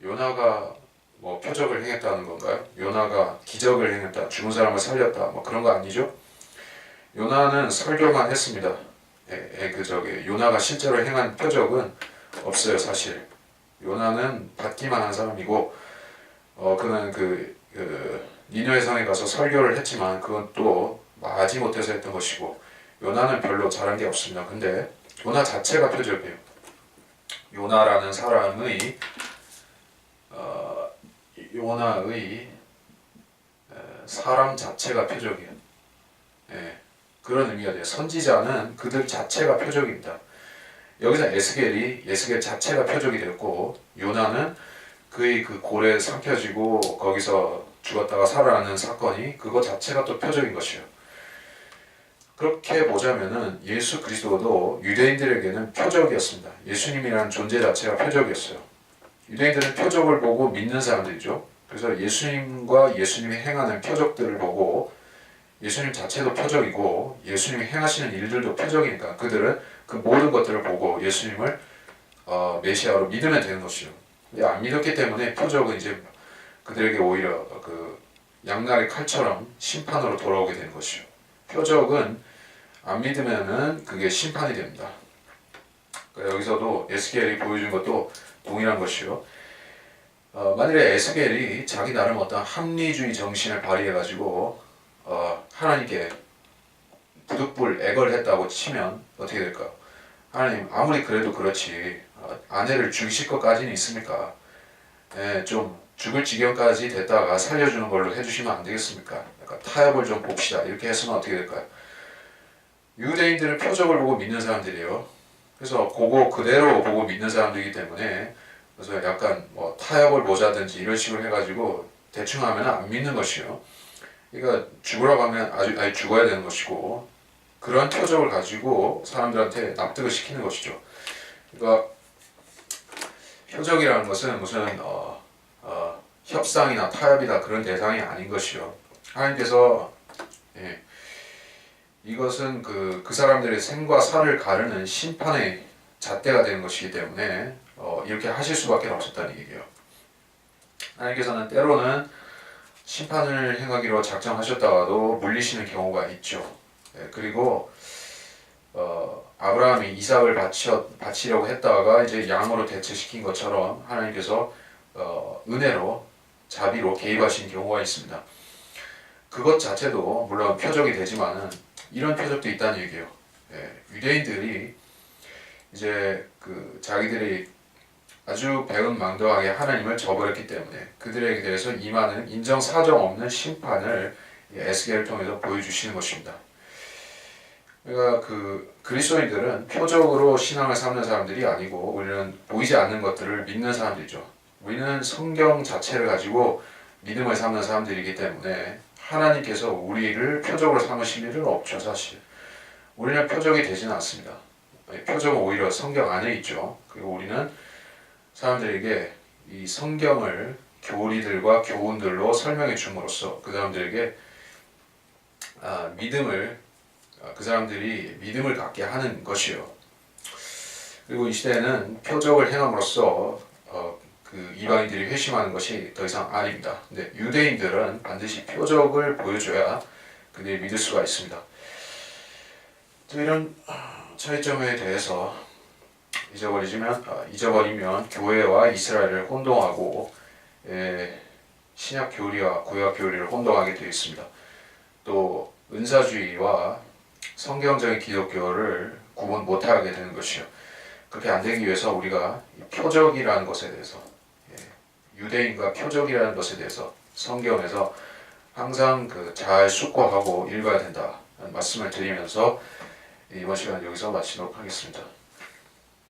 요나가 표적을 행했다는 건가요? 요나가 기적을 행했다, 죽은 사람을 살렸다, 그런 거 아니죠? 요나는 설교만 했습니다. 요나가 실제로 행한 표적은 없어요, 사실. 요나는 받기만 한 사람이고, 그는 니느웨 성에 가서 설교를 했지만 그건 또 마지 못해서 했던 것이고, 요나는 별로 잘한 게 없습니다. 근데 요나 자체가 표적이에요. 요나라는 사람의 요나의 사람 자체가 표적이에요. 예, 그런 의미가 돼요. 선지자는 그들 자체가 표적입니다. 여기서 에스겔 자체가 표적이 되었고, 요나는 그의 그 고래 삼켜지고 거기서 죽었다가 살아나는 사건이 그거 자체가 또 표적인 것이에요. 그렇게 보자면은 예수 그리스도도 유대인들에게는 표적이었습니다. 예수님이라는 존재 자체가 표적이었어요. 유대인들은 표적을 보고 믿는 사람들이죠. 그래서 예수님과 예수님이 행하는 표적들을 보고, 예수님 자체도 표적이고 예수님이 행하시는 일들도 표적이니까 그들은 그 모든 것들을 보고 예수님을 메시아로 믿으면 되는 것이죠. 안 믿었기 때문에 표적은 이제 그들에게 오히려 그 양날의 칼처럼 심판으로 돌아오게 되는 것이죠. 표적은 안 믿으면은 그게 심판이 됩니다. 그러니까 여기서도 에스겔이 보여준 것도 동일한 것이요. 만일에 에스겔이 자기 나름 어떤 합리주의 정신을 발휘해가지고 하나님께 부득불 애걸 했다고 치면 어떻게 될까요? 하나님 아무리 그래도 그렇지 아내를 죽이실 것까지는 있습니까? 좀 죽을 지경까지 됐다가 살려주는 걸로 해주시면 안 되겠습니까? 약간 타협을 좀 봅시다. 이렇게 했으면 어떻게 될까요? 유대인들은 표적을 보고 믿는 사람들이에요. 그래서 그거 그대로 보고 믿는 사람들이기 때문에 그래서 약간 뭐 타협을 보자든지 이런 식으로 해가지고 대충 하면 안 믿는 것이요. 그러니까 죽으라고 하면 아주 죽어야 되는 것이고, 그러한 표적을 가지고 사람들한테 납득을 시키는 것이죠. 그러니까 표적이라는 것은 무슨 협상이나 타협이나 그런 대상이 아닌 것이요. 하나님께서 이것은 그 사람들의 생과 사를 가르는 심판의 잣대가 되는 것이기 때문에 이렇게 하실 수밖에 없었다는 얘기예요. 하나님께서는 때로는 심판을 행하기로 작정하셨다가도 물리시는 경우가 있죠. 그리고 아브라함이 이삭을 바치려고 했다가 이제 양으로 대체시킨 것처럼 하나님께서 은혜로 자비로 개입하신 경우가 있습니다. 그것 자체도 물론 표적이 되지만은 이런 표적도 있다는 얘기예요. 유대인들이 이제 그 자기들이 아주 배은망덕하게 하나님을 저버렸기 때문에 그들에게 대해서 임하는 인정사정 없는 심판을 에스겔을 통해서 보여주시는 것입니다. 그러니까 그 그리스도인들은 표적으로 신앙을 삼는 사람들이 아니고 우리는 보이지 않는 것들을 믿는 사람들이죠. 우리는 성경 자체를 가지고 믿음을 삼는 사람들이기 때문에 하나님께서 우리를 표적으로 삼으실 일은 없죠. 사실 우리는 표적이 되지는 않습니다. 표적은 오히려 성경 안에 있죠. 그리고 우리는 사람들에게 이 성경을 교리들과 교훈들로 설명해 줌으로써 그 사람들에게 그 사람들이 믿음을 갖게 하는 것이요. 그리고 이 시대에는 표적을 행함으로써 그 이방인들이 회심하는 것이 더 이상 아닙니다. 근데 유대인들은 반드시 표적을 보여줘야 그들이 믿을 수가 있습니다. 또 이런 차이점에 대해서 잊어버리면 교회와 이스라엘을 혼동하고 신약 교리와 구약 교리를 혼동하게 되어 있습니다. 또 은사주의와 성경적인 기독교를 구분 못하게 되는 것이요. 그렇게 안 되기 위해서 우리가 표적이라는 것에 대해서 유대인과 표적이라는 것에 대해서 성경에서 항상 잘 숙고하고 읽어야 된다는 말씀을 드리면서 이번 시간 여기서 마치도록 하겠습니다.